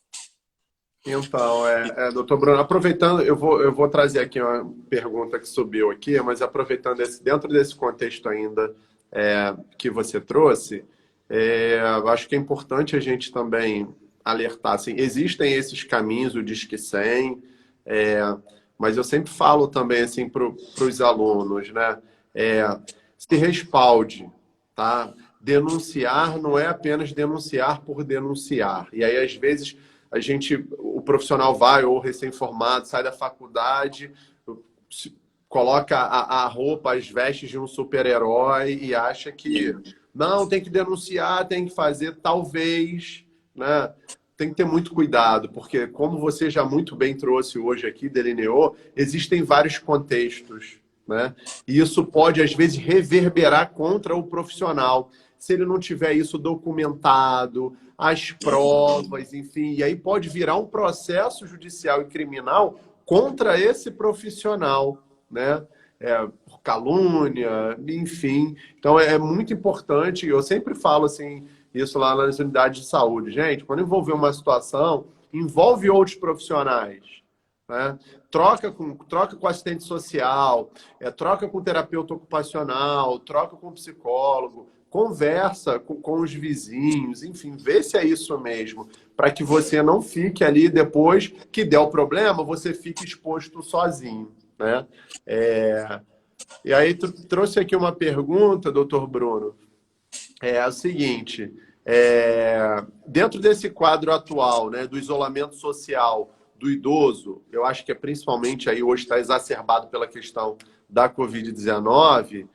Então, E, doutor Bruno, aproveitando, eu vou trazer aqui uma pergunta que subiu aqui, mas aproveitando dentro desse contexto ainda que você trouxe, eu acho que é importante a gente também alertar, assim, existem esses caminhos, o Disque 100, é, mas eu sempre falo também assim, para os alunos, né? É, se respalde, tá? Denunciar não é apenas denunciar por denunciar. E aí, às vezes, o profissional vai, ou recém-formado, sai da faculdade, coloca a roupa, as vestes de um super-herói e acha que não, tem que denunciar, tem que fazer, talvez, né? Tem que ter muito cuidado, porque como você já muito bem trouxe hoje aqui, delineou, existem vários contextos, né? E isso pode, às vezes, reverberar contra o profissional. Se ele não tiver isso documentado, as provas, enfim, e aí pode virar um processo judicial e criminal contra esse profissional, né? Por calúnia, enfim. Então é muito importante, eu sempre falo assim, isso lá nas unidades de saúde. Gente, quando envolver uma situação, envolve outros profissionais. Né? Troca com assistente social, troca com terapeuta ocupacional, troca com psicólogo, conversa com os vizinhos, enfim, vê se é isso mesmo, para que você não fique ali depois que der o problema, você fique exposto sozinho. Né? É, e aí tu trouxe aqui uma pergunta, doutor Bruno, é o seguinte, dentro desse quadro atual, né, do isolamento social do idoso, eu acho que principalmente aí hoje está exacerbado pela questão da Covid-19, sim.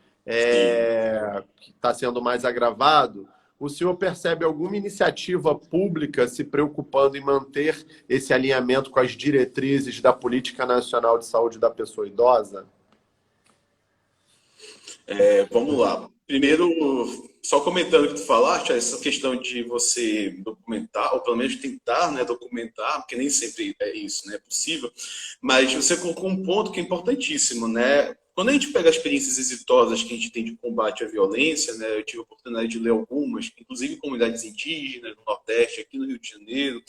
que está sendo mais agravado, o senhor percebe alguma iniciativa pública se preocupando em manter esse alinhamento com as diretrizes da Política Nacional de Saúde da Pessoa Idosa? Vamos lá. Primeiro, só comentando o que tu falaste, essa questão de você documentar, ou pelo menos tentar, né, documentar, porque nem sempre é isso, né, é possível, mas você colocou um ponto que é importantíssimo, né? Quando a gente pega as experiências exitosas que a gente tem de combate à violência, né, eu tive a oportunidade de ler algumas, inclusive comunidades indígenas, no Nordeste, aqui no Rio de Janeiro,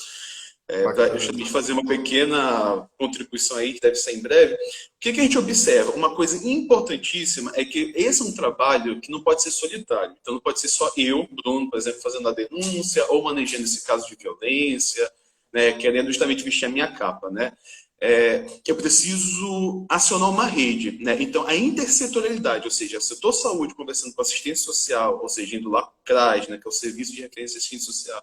para Bacana. justamente fazer uma pequena contribuição aí, que deve ser em breve. O que, que a gente observa? Uma coisa importantíssima é que esse é um trabalho que não pode ser solitário. Então, não pode ser só eu, Bruno, por exemplo, fazendo a denúncia ou manejando esse caso de violência, né, querendo justamente vestir a minha capa, né? Que eu preciso acionar uma rede, né? Então, a intersetorialidade, ou seja, setor saúde conversando com assistência social, ou seja, indo lá CRAS, né, que é o Serviço de Referência de Assistência Social,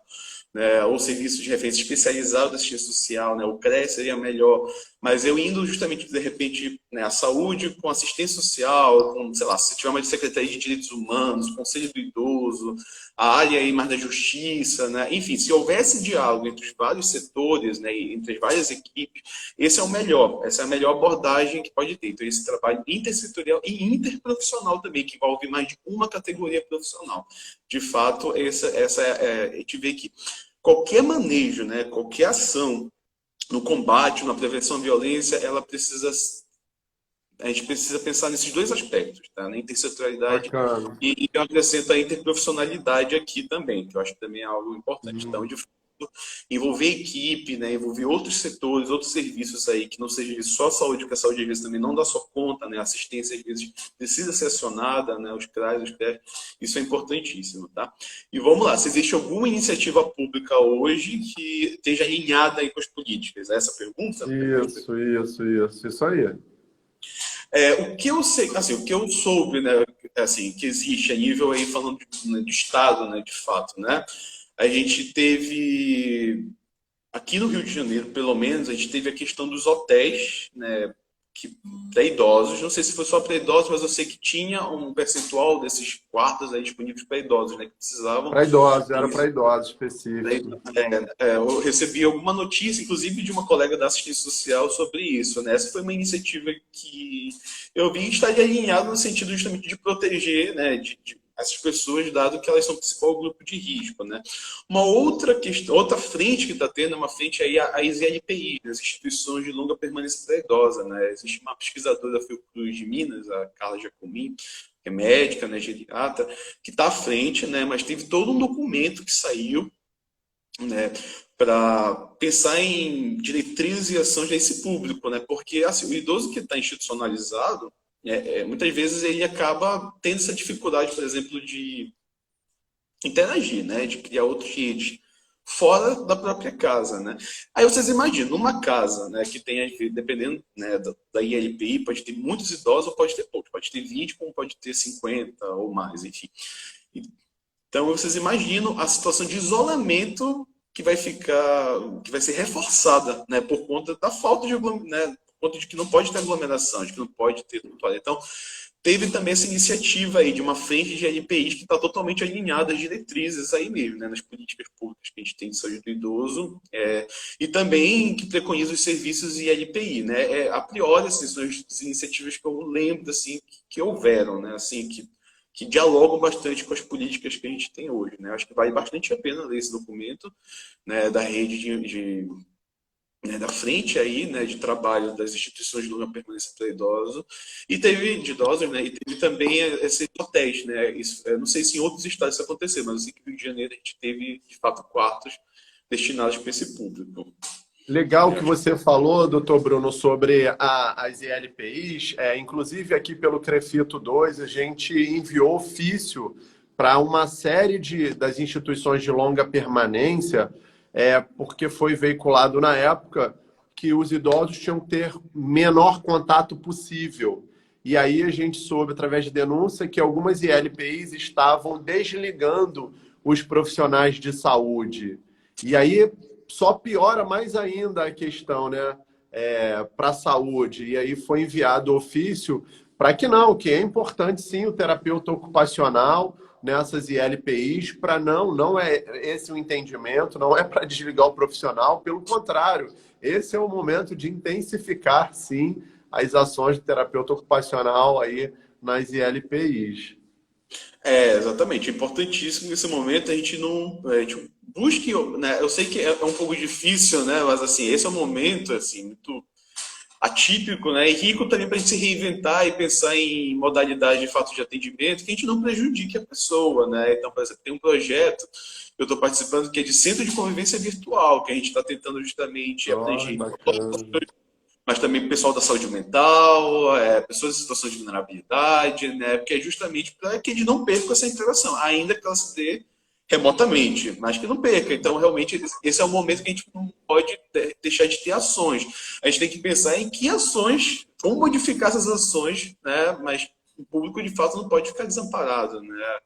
né, ou Serviço de Referência Especializado de Assistência Social, né, o CRES seria melhor, mas eu indo justamente, de repente, né, a saúde com assistência social, com, sei lá, se tiver uma Secretaria de Direitos Humanos, Conselho do Idoso, a área aí mais da justiça, né, enfim, se houvesse diálogo entre os vários setores, né, entre as várias equipes, esse é o melhor, essa é a melhor abordagem que pode ter. Então, esse trabalho intersetorial e interprofissional também, que envolve mais de uma categoria profissional. De fato, a gente vê que qualquer manejo, né, qualquer ação no combate, na prevenção à violência, a gente precisa pensar nesses dois aspectos, tá? Na intersetorialidade e eu acrescento a interprofissionalidade aqui também, que eu acho que também é algo importante. Então, de fato, envolver equipe, né, envolver outros setores, outros serviços aí, que não seja só a saúde, porque a saúde às vezes também não dá só conta, né, a assistência às vezes precisa ser acionada, né, os CRAs, os CREF, isso é importantíssimo, tá? E vamos lá, se existe alguma iniciativa pública hoje que esteja alinhada aí com as políticas? Essa pergunta? Isso aí. O que eu sei, assim, o que eu soube, né, assim, que existe a nível aí falando de Estado, né, de fato, né, a gente teve aqui no Rio de Janeiro, pelo menos, a gente teve a questão dos hotéis, né, para idosos. Não sei se foi só para idosos, mas eu sei que tinha um percentual desses quartos aí disponíveis para idosos, né, que precisavam. Para idosos, era para idosos específico. Eu recebi alguma notícia, inclusive, de uma colega da assistência social sobre isso, né? Essa foi uma iniciativa que eu vi estar alinhada no sentido justamente de proteger, né, essas pessoas, dado que elas são o principal grupo de risco, né? Uma outra questão, outra frente que está tendo é uma frente aí às ILPI, as instituições de longa permanência da idosa, né? Existe uma pesquisadora da Fiocruz de Minas, a Carla Giacomin, que é médica, né, geriatra, que está à frente, né? Mas teve todo um documento que saiu, né, para pensar em diretrizes e ações desse público, né? Porque assim, o idoso que está institucionalizado, muitas vezes ele acaba tendo essa dificuldade, por exemplo, de interagir, né, de criar outros redes fora da própria casa, né? Aí vocês imaginam, numa casa, né, que tem, dependendo, né, da ILPI, pode ter muitos idosos ou pode ter poucos, pode ter 20 como pode ter 50 ou mais, enfim. Então vocês imaginam a situação de isolamento que vai ser reforçada, né, por conta da falta de, né, ponto de que não pode ter aglomeração, de que não pode ter toalha. Então, teve também essa iniciativa aí de uma frente de LPIs que está totalmente alinhada às diretrizes aí mesmo, né, nas políticas públicas que a gente tem de saúde do idoso, e também que preconiza os serviços e LPI, né, a priori, assim, são as iniciativas que eu lembro, assim, que houveram, né, assim, que dialogam bastante com as políticas que a gente tem hoje, né, acho que vale bastante a pena ler esse documento, né, da rede da frente aí, né, de trabalho das instituições de longa permanência para idosos, e teve de idosos, né, e teve também esse hotéis, né, isso, não sei se em outros estados isso aconteceu, mas assim que no Rio de Janeiro a gente teve, de fato, quartos destinados para esse público. Legal que você falou, doutor Bruno, sobre as ILPIs. Inclusive, aqui pelo CREFITO 2, a gente enviou ofício para uma série das instituições de longa permanência, porque foi veiculado na época que os idosos tinham que ter menor contato possível. E aí a gente soube, através de denúncia, que algumas ILPIs estavam desligando os profissionais de saúde. E aí só piora mais ainda a questão, né, para a saúde. E aí foi enviado ofício para que é importante sim o terapeuta ocupacional nessas ILPIs, para não é esse o entendimento, não é para desligar o profissional, pelo contrário, esse é o momento de intensificar, sim, as ações de terapeuta ocupacional aí nas ILPIs. Exatamente, é importantíssimo nesse momento a gente não busque, né, eu sei que é um pouco difícil, né, mas assim, esse é um momento assim, muito atípico, né, e rico também para a gente se reinventar e pensar em modalidade de fato de atendimento que a gente não prejudique a pessoa, né? Então, por exemplo, tem um projeto que eu estou participando que é de centro de convivência virtual, que a gente está tentando justamente abranger, mas também o pessoal da saúde mental, pessoas em situação de vulnerabilidade, né? Porque é justamente para que eles não percam essa interação, ainda que ela se dê remotamente, mas que não perca. Então, realmente, esse é o momento que a gente não pode deixar de ter ações. A gente tem que pensar em que ações, como modificar essas ações, né? Mas o público, de fato, não pode ficar desamparado, né?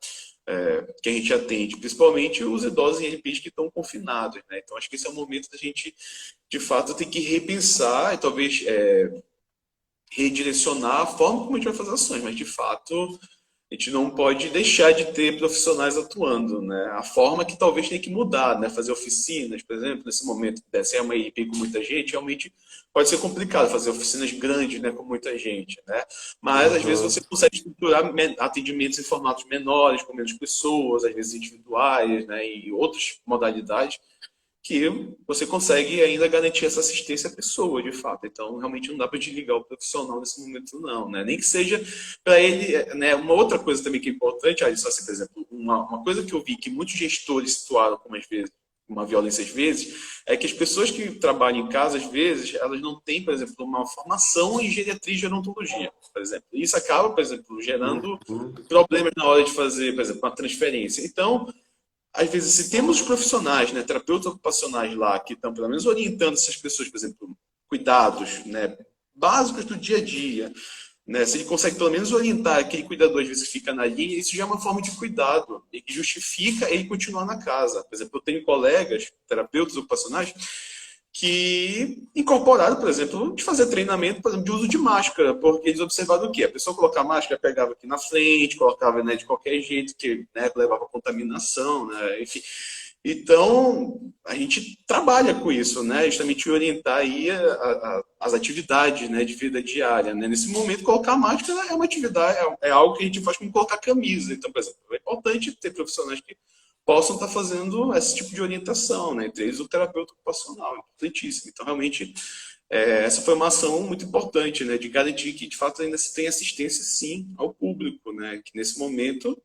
que a gente atende, principalmente os idosos em LPs que estão confinados, né? Então, acho que esse é o momento da gente, de fato, ter que repensar e talvez redirecionar a forma como a gente vai fazer ações, mas, de fato, a gente não pode deixar de ter profissionais atuando, né? A forma que talvez tenha que mudar, né? Fazer oficinas, por exemplo, nesse momento, se é uma IP com muita gente, realmente pode ser complicado fazer oficinas grandes, né, com muita gente, né? Mas às vezes Uhum. você consegue estruturar atendimentos em formatos menores, com menos pessoas, às vezes individuais, né, e outras modalidades que você consegue ainda garantir essa assistência à pessoa, de fato. Então, realmente não dá para desligar o profissional nesse momento, não, né? Nem que seja para ele, né? Uma outra coisa também que é importante, Alisson, assim, por exemplo, uma coisa que eu vi que muitos gestores situaram como às vezes uma violência às vezes, é que as pessoas que trabalham em casa, às vezes, elas não têm, por exemplo, uma formação em geriatria e gerontologia, por exemplo. E isso acaba, por exemplo, gerando Uhum. problemas na hora de fazer, por exemplo, uma transferência. Então, às vezes, se temos os profissionais, né, terapeutas ocupacionais lá, que estão pelo menos orientando essas pessoas, por exemplo, cuidados, né, básicos do dia a dia, né, se ele consegue pelo menos orientar aquele cuidador, às vezes, que fica na linha, isso já é uma forma de cuidado e que justifica ele continuar na casa. Por exemplo, eu tenho colegas, terapeutas ocupacionais, que incorporaram, por exemplo, de fazer treinamento, por exemplo, de uso de máscara, porque eles observaram o quê? A pessoa colocava máscara, pegava aqui na frente, colocava, né, de qualquer jeito, que, né, levava contaminação, né, enfim. Então, a gente trabalha com isso, né, justamente orientar aí as atividades, né, de vida diária, né. Nesse momento, colocar máscara é uma atividade, é algo que a gente faz como colocar camisa. Então, por exemplo, é importante ter profissionais que possam estar fazendo esse tipo de orientação, né? Entre eles o terapeuta ocupacional, importantíssimo. Então, realmente, essa foi uma ação muito importante, né? De garantir que, de fato, ainda se tem assistência, sim, ao público, né? Que nesse momento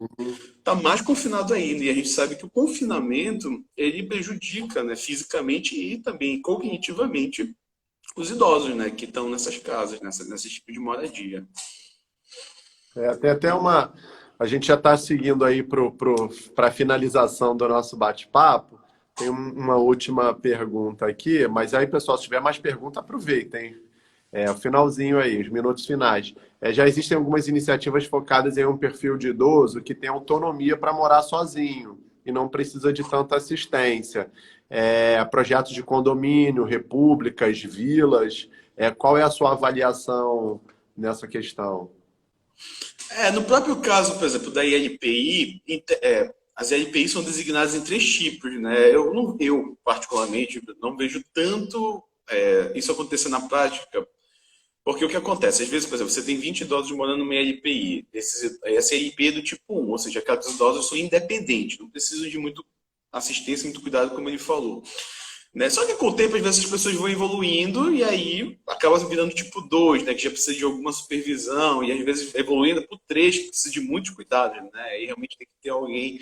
está mais confinado ainda. E a gente sabe que o confinamento, ele prejudica, né? Fisicamente e também cognitivamente os idosos, né? Que estão nessas casas, nesse tipo de moradia. Tem até uma. A gente já está seguindo aí para a finalização do nosso bate-papo. Tem uma última pergunta aqui, mas aí, pessoal, se tiver mais pergunta, aproveitem. O finalzinho aí, os minutos finais. Já existem algumas iniciativas focadas em um perfil de idoso que tem autonomia para morar sozinho e não precisa de tanta assistência. Projetos de condomínio, repúblicas, vilas. Qual é a sua avaliação nessa questão? No próprio caso, por exemplo, da ILPI, as ILPI são designadas em três tipos, né? Eu particularmente, não vejo tanto isso acontecer na prática, porque o que acontece? Às vezes, por exemplo, você tem 20 idosos morando numa ILPI, essa ILPI é do tipo 1, ou seja, aqueles idosos são independentes, não precisam de muito assistência, muito cuidado, como ele falou. Né? Só que com o tempo, às vezes, as pessoas vão evoluindo e aí acaba virando tipo 2, né? Que já precisa de alguma supervisão, e às vezes evoluindo para o 3, que precisa de muitos cuidados, né? E realmente tem que ter alguém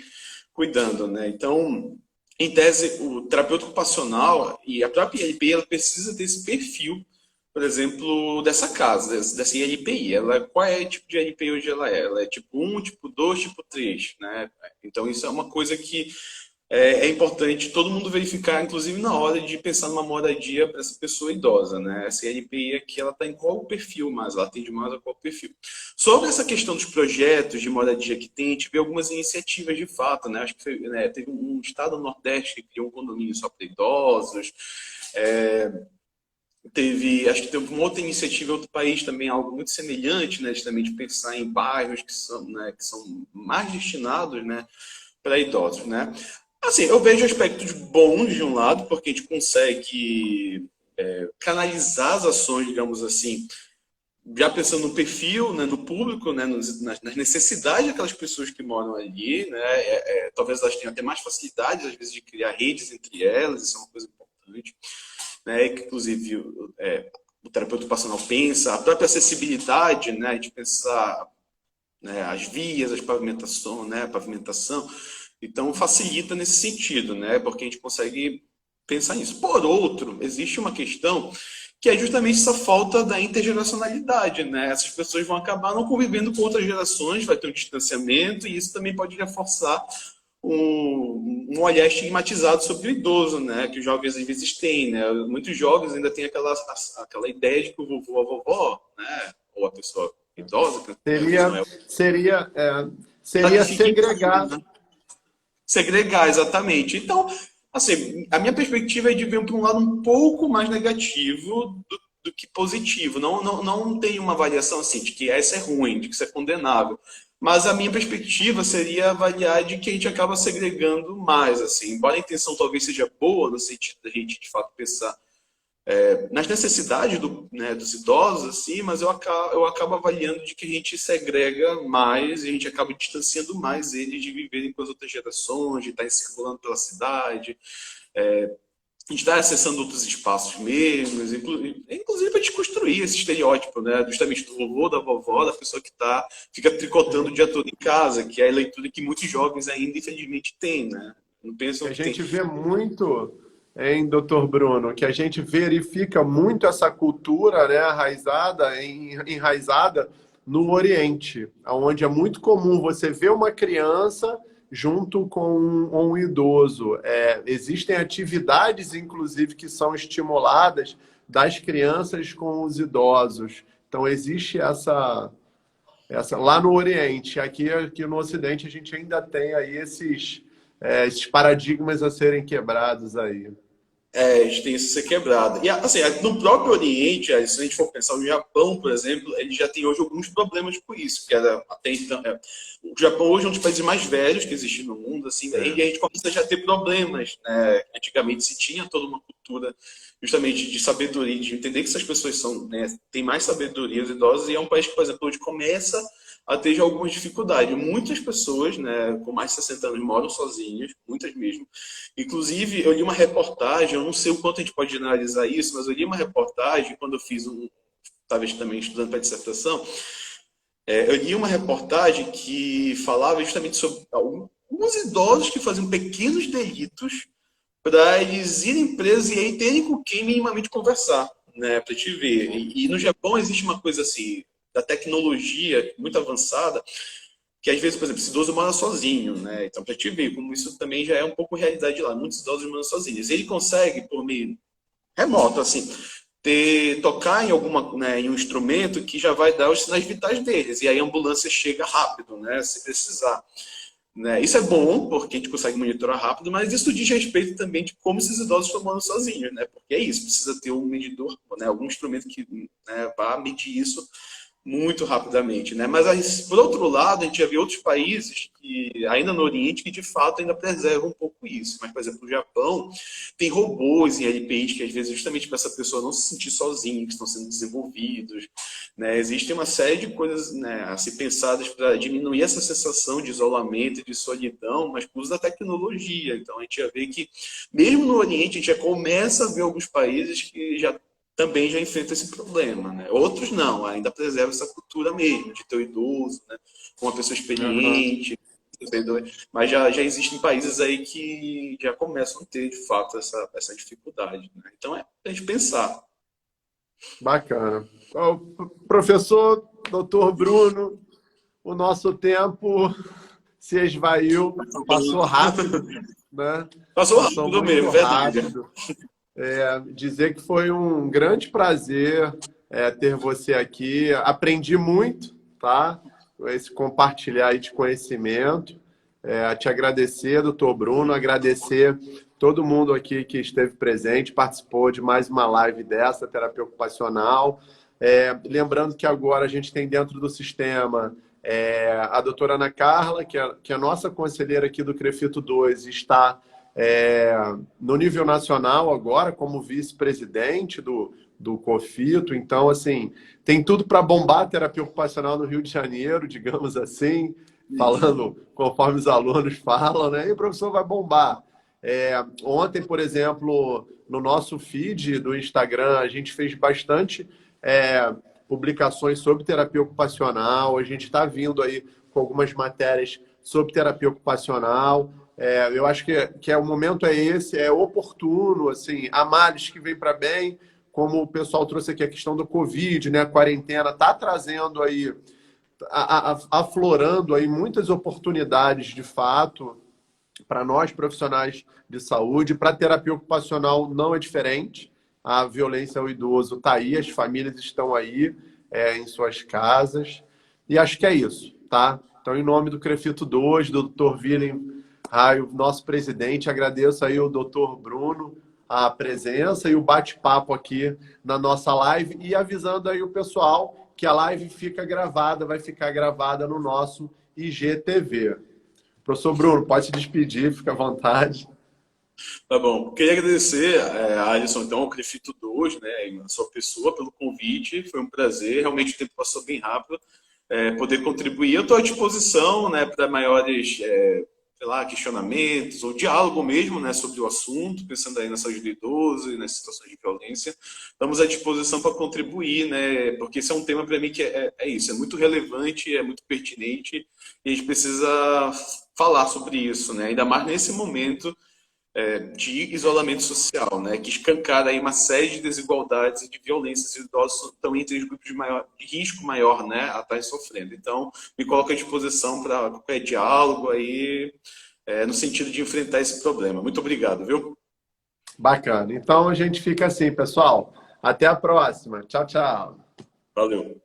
cuidando, né? Então, em tese, o terapeuta ocupacional e a própria ILPI, ela precisa ter esse perfil, por exemplo, dessa casa, dessa ILPI. Qual é o tipo de ILPI hoje ela é? Ela é tipo 1, tipo 2, tipo 3, né? Então, isso é uma coisa que é importante todo mundo verificar, inclusive na hora de pensar numa moradia para essa pessoa idosa, né? Essa LPI aqui, ela está em qual perfil mais? Ela atende mais a qual perfil? Sobre essa questão dos projetos de moradia que tem, a gente vê algumas iniciativas de fato, né? Acho que teve um estado do Nordeste que criou um condomínio só para idosos, acho que teve uma outra iniciativa em outro país também, algo muito semelhante, né? Justamente pensar em bairros que são mais destinados, né? Para idosos, né? Assim, eu vejo aspectos bons de um lado, porque a gente consegue canalizar as ações, digamos assim, já pensando no perfil, né, no público, né, nas necessidades daquelas pessoas que moram ali, né, talvez elas tenham até mais facilidades, às vezes, de criar redes entre elas, isso é uma coisa importante, né, que, inclusive, o terapeuta ocupacional pensa, a própria acessibilidade, né, de pensar, né, as vias, as pavimentação, né, a pavimentação, então facilita nesse sentido, né, porque a gente consegue pensar nisso. Por outro, existe uma questão que é justamente essa falta da intergeracionalidade, né? Essas pessoas vão acabar não convivendo com outras gerações, vai ter um distanciamento e isso também pode reforçar um olhar estigmatizado sobre o idoso, né? Que os jovens às vezes têm, né? Muitos jovens ainda têm aquela ideia de que o vovô, a vovó, né? Ou a pessoa idosa, que às vezes não Seria, é. seria, seria segregar. Segregar, exatamente. Então, assim, a minha perspectiva é de ver para um lado um pouco mais negativo do que positivo. Não tem uma avaliação assim, de que essa é ruim, de que isso é condenável. Mas a minha perspectiva seria avaliar de que a gente acaba segregando mais, assim. Embora a intenção talvez seja boa, no sentido da gente, de fato, pensar nas necessidades né, dos idosos, assim, mas eu acabo avaliando de que a gente segrega mais e a gente acaba distanciando mais eles de viverem com as outras gerações, de estarem circulando pela cidade, a gente está acessando outros espaços mesmo, inclusive para desconstruir esse estereótipo, né, justamente do vovô, da vovó, da pessoa que fica tricotando o dia todo em casa, que é a leitura que muitos jovens ainda, infelizmente, têm, né? Não pensam A que tem. gente vê muito, hein, doutor Bruno, que a gente verifica muito essa cultura, né, enraizada no Oriente, onde é muito comum você ver uma criança junto com um idoso. Existem atividades, inclusive, que são estimuladas das crianças com os idosos. Então, existe essa lá no Oriente. Aqui no Ocidente, a gente ainda tem aí esses paradigmas a serem quebrados aí. A gente tem isso a ser quebrado. E, assim, no próprio Oriente, se a gente for pensar, o Japão, por exemplo, ele já tem hoje alguns problemas com isso, porque até então, o Japão hoje é um dos países mais velhos que existe no mundo, assim, e a gente começa a já ter problemas, né? Antigamente se tinha toda uma cultura justamente de sabedoria, de entender que essas pessoas têm mais sabedoria, os idosos, e é um país que, por exemplo, hoje começa a ter já algumas dificuldades. Muitas pessoas, né, com mais de 60 anos moram sozinhas, muitas mesmo. Inclusive, eu li uma reportagem, eu não sei o quanto a gente pode generalizar isso, mas eu li uma reportagem quando eu fiz talvez também estudando para dissertação, eu li uma reportagem que falava justamente sobre alguns idosos que faziam pequenos delitos para eles irem presos e aí terem com quem minimamente conversar, né, para te ver. E no Japão existe uma coisa assim, da tecnologia muito avançada, que às vezes, por exemplo, esse idoso mora sozinho, né? Então, para te ver como isso também já é um pouco realidade lá. Muitos idosos moram sozinhos. Ele consegue, por meio remoto, assim, tocar em em um instrumento que já vai dar os sinais vitais deles. E aí a ambulância chega rápido, né? Se precisar. Né? Isso é bom, porque a gente consegue monitorar rápido, mas isso diz respeito também de como esses idosos estão morando sozinhos, né? Porque é isso, precisa ter um medidor, né? Algum instrumento que, né, vá medir isso muito rapidamente, né? Mas, por outro lado, a gente já vê outros países, ainda no Oriente, que de fato ainda preservam um pouco isso. Mas, por exemplo, o Japão tem robôs em LPIs que, às vezes, justamente para essa pessoa não se sentir sozinha, que estão sendo desenvolvidos, né? Existem uma série de coisas, né, a ser pensadas para diminuir essa sensação de isolamento e de solidão, mas com o uso da tecnologia. Então, a gente já vê que, mesmo no Oriente, a gente já começa a ver alguns países que também já enfrenta esse problema, né? Outros não, ainda preserva essa cultura mesmo, de ter o idoso, né? Uma pessoa experiente, mas já existem países aí que já começam a ter, de fato, essa dificuldade, né? Então, a gente pensar. Bacana. Professor, doutor Bruno, o nosso tempo se esvaiu, passou rápido, né? Passou rápido mesmo, verdade. Dizer que foi um grande prazer ter você aqui. Aprendi muito, tá? Esse compartilhar aí de conhecimento. Te agradecer, doutor Bruno, agradecer todo mundo aqui que esteve presente, participou de mais uma live dessa, terapia ocupacional. Lembrando que agora a gente tem dentro do sistema a doutora Ana Carla, que é a nossa conselheira aqui do CREFITO 2, está no nível nacional agora, como vice-presidente do COFITO. Então, assim, tem tudo para bombar a terapia ocupacional no Rio de Janeiro, digamos assim, falando conforme os alunos falam, né? E o professor vai bombar. Ontem, por exemplo, no nosso feed do Instagram, a gente fez bastante publicações sobre terapia ocupacional. A gente está vindo aí com algumas matérias sobre terapia ocupacional. Eu acho que o momento é esse, é oportuno, assim, há males que vem para bem, como o pessoal trouxe aqui a questão do Covid, né? A quarentena está trazendo aí, aflorando aí muitas oportunidades de fato para nós profissionais de saúde. Para a terapia ocupacional não é diferente. A violência ao idoso está aí, as famílias estão aí em suas casas. E acho que é isso, tá? Então, em nome do Crefito 2, do Dr. Willem Raio, nosso presidente, agradeço aí o Dr. Bruno a presença e o bate-papo aqui na nossa live e avisando aí o pessoal que a live fica gravada, vai ficar gravada no nosso IGTV. Professor Bruno, pode se despedir, fica à vontade. Tá bom. Queria agradecer a Alisson, então, ao Crefito 2, né, a sua pessoa, pelo convite. Foi um prazer. Realmente o tempo passou bem rápido. Poder contribuir. Eu estou à disposição, né, para maiores sei lá, questionamentos ou diálogo mesmo, né, sobre o assunto, pensando aí na saúde do idoso e nas situações de violência. Estamos à disposição para contribuir, né, porque esse é um tema para mim que é isso, é muito relevante, é muito pertinente e a gente precisa falar sobre isso, né, ainda mais nesse momento de isolamento social, né, que escancara aí uma série de desigualdades e de violências e idosos estão entre os grupos de risco maior, né, a estar sofrendo. Então, me coloco à disposição para qualquer diálogo aí, no sentido de enfrentar esse problema. Muito obrigado, viu? Bacana. Então, a gente fica assim, pessoal. Até a próxima. Tchau, tchau. Valeu.